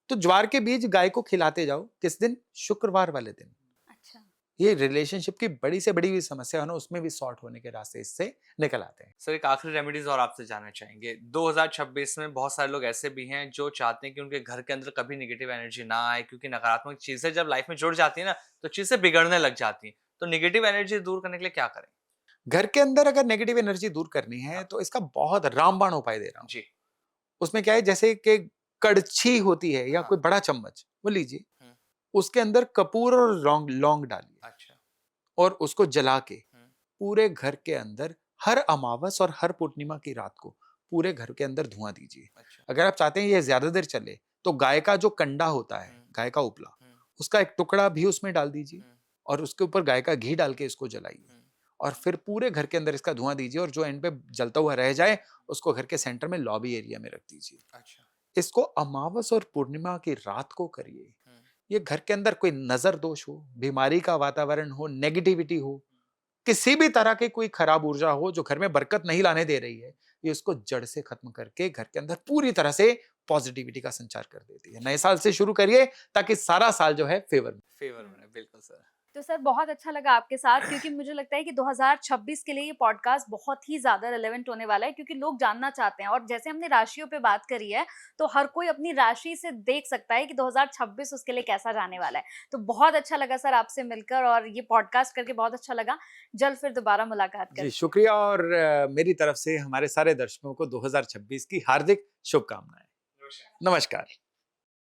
तो ज्वार के बीज गाय को खिलाते जाओ। किस दिन? शुक्रवार वाले दिन। अच्छा। ये रिलेशनशिप की बड़ी से बड़ी भी समस्या है ना, उसमें भी सॉर्ट होने के रास्ते इससे निकल आते हैं। सर एक आखिरी रेमेडीज और आपसे जानना चाहेंगे। 2026 में बहुत सारे लोग ऐसे भी हैं जो चाहते हैं कि उनके घर के अंदर कभी नेगेटिव एनर्जी ना आए, क्योंकि नकारात्मक चीजें जब लाइफ में जुड़ जाती है ना तो चीजें बिगड़ने लग जाती हैं। तो नेगेटिव एनर्जी दूर करने के लिए क्या करें? घर के अंदर अगर नेगेटिव एनर्जी दूर करनी है तो इसका बहुत रामबाण उपाय दे रहा हूं। जी। उसमें क्या है, जैसे कि कड़छी होती है या हाँ। कोई बड़ा चम्मच, वो लीजिए, उसके अंदर कपूर और लौंग लौंग डालिए। अच्छा। और उसको जला के पूरे घर के अंदर हर अमावस और हर पूर्णिमा की रात को पूरे घर के अंदर धुआं दीजिए। अच्छा। अगर आप चाहते हैं ये ज्यादा देर चले तो गाय का जो कंडा होता है, गाय का उपला, उसका एक टुकड़ा भी उसमें डाल दीजिए और उसके ऊपर गाय का घी डाल के इसको जलाइए। और फिर पूरे घर के अंदर इसका धुआं दीजिए और जो एंड पे जलता हुआ रह जाए उसको घर के सेंटर में लॉबी एरिया में रख दीजिए। अच्छा। इसको अमावस और पूर्णिमा की रात को करिए। ये घर के अंदर कोई नजर दोष हो, बीमारी का वातावरण हो, नेगेटिविटी हो, किसी भी तरह की कोई खराब ऊर्जा हो जो घर में बरकत नहीं लाने दे रही है, ये उसको जड़ से खत्म करके घर के अंदर पूरी तरह से पॉजिटिविटी का संचार कर देती है। नए साल से शुरू करिए ताकि सारा साल जो है फेवर में। फेवर में, बिल्कुल सर। तो सर बहुत अच्छा लगा आपके साथ, क्योंकि मुझे लगता है कि 2026 के लिए ये पॉडकास्ट बहुत ही ज़्यादा रिलेवेंट होने वाला है, क्योंकि लोग जानना चाहते हैं। और जैसे हमने राशियों पे बात करी है, तो हर कोई अपनी राशि से देख सकता है कि 2026 उसके लिए कैसा जाने वाला है। तो बहुत अच्छा लगा सर आपसे मिलकर, और ये पॉडकास्ट करके बहुत अच्छा लगा। जल्द फिर दोबारा मुलाकात जी करें। शुक्रिया, और मेरी तरफ से हमारे सारे दर्शकों को 2026 की हार्दिक शुभकामनाएं। नमस्कार।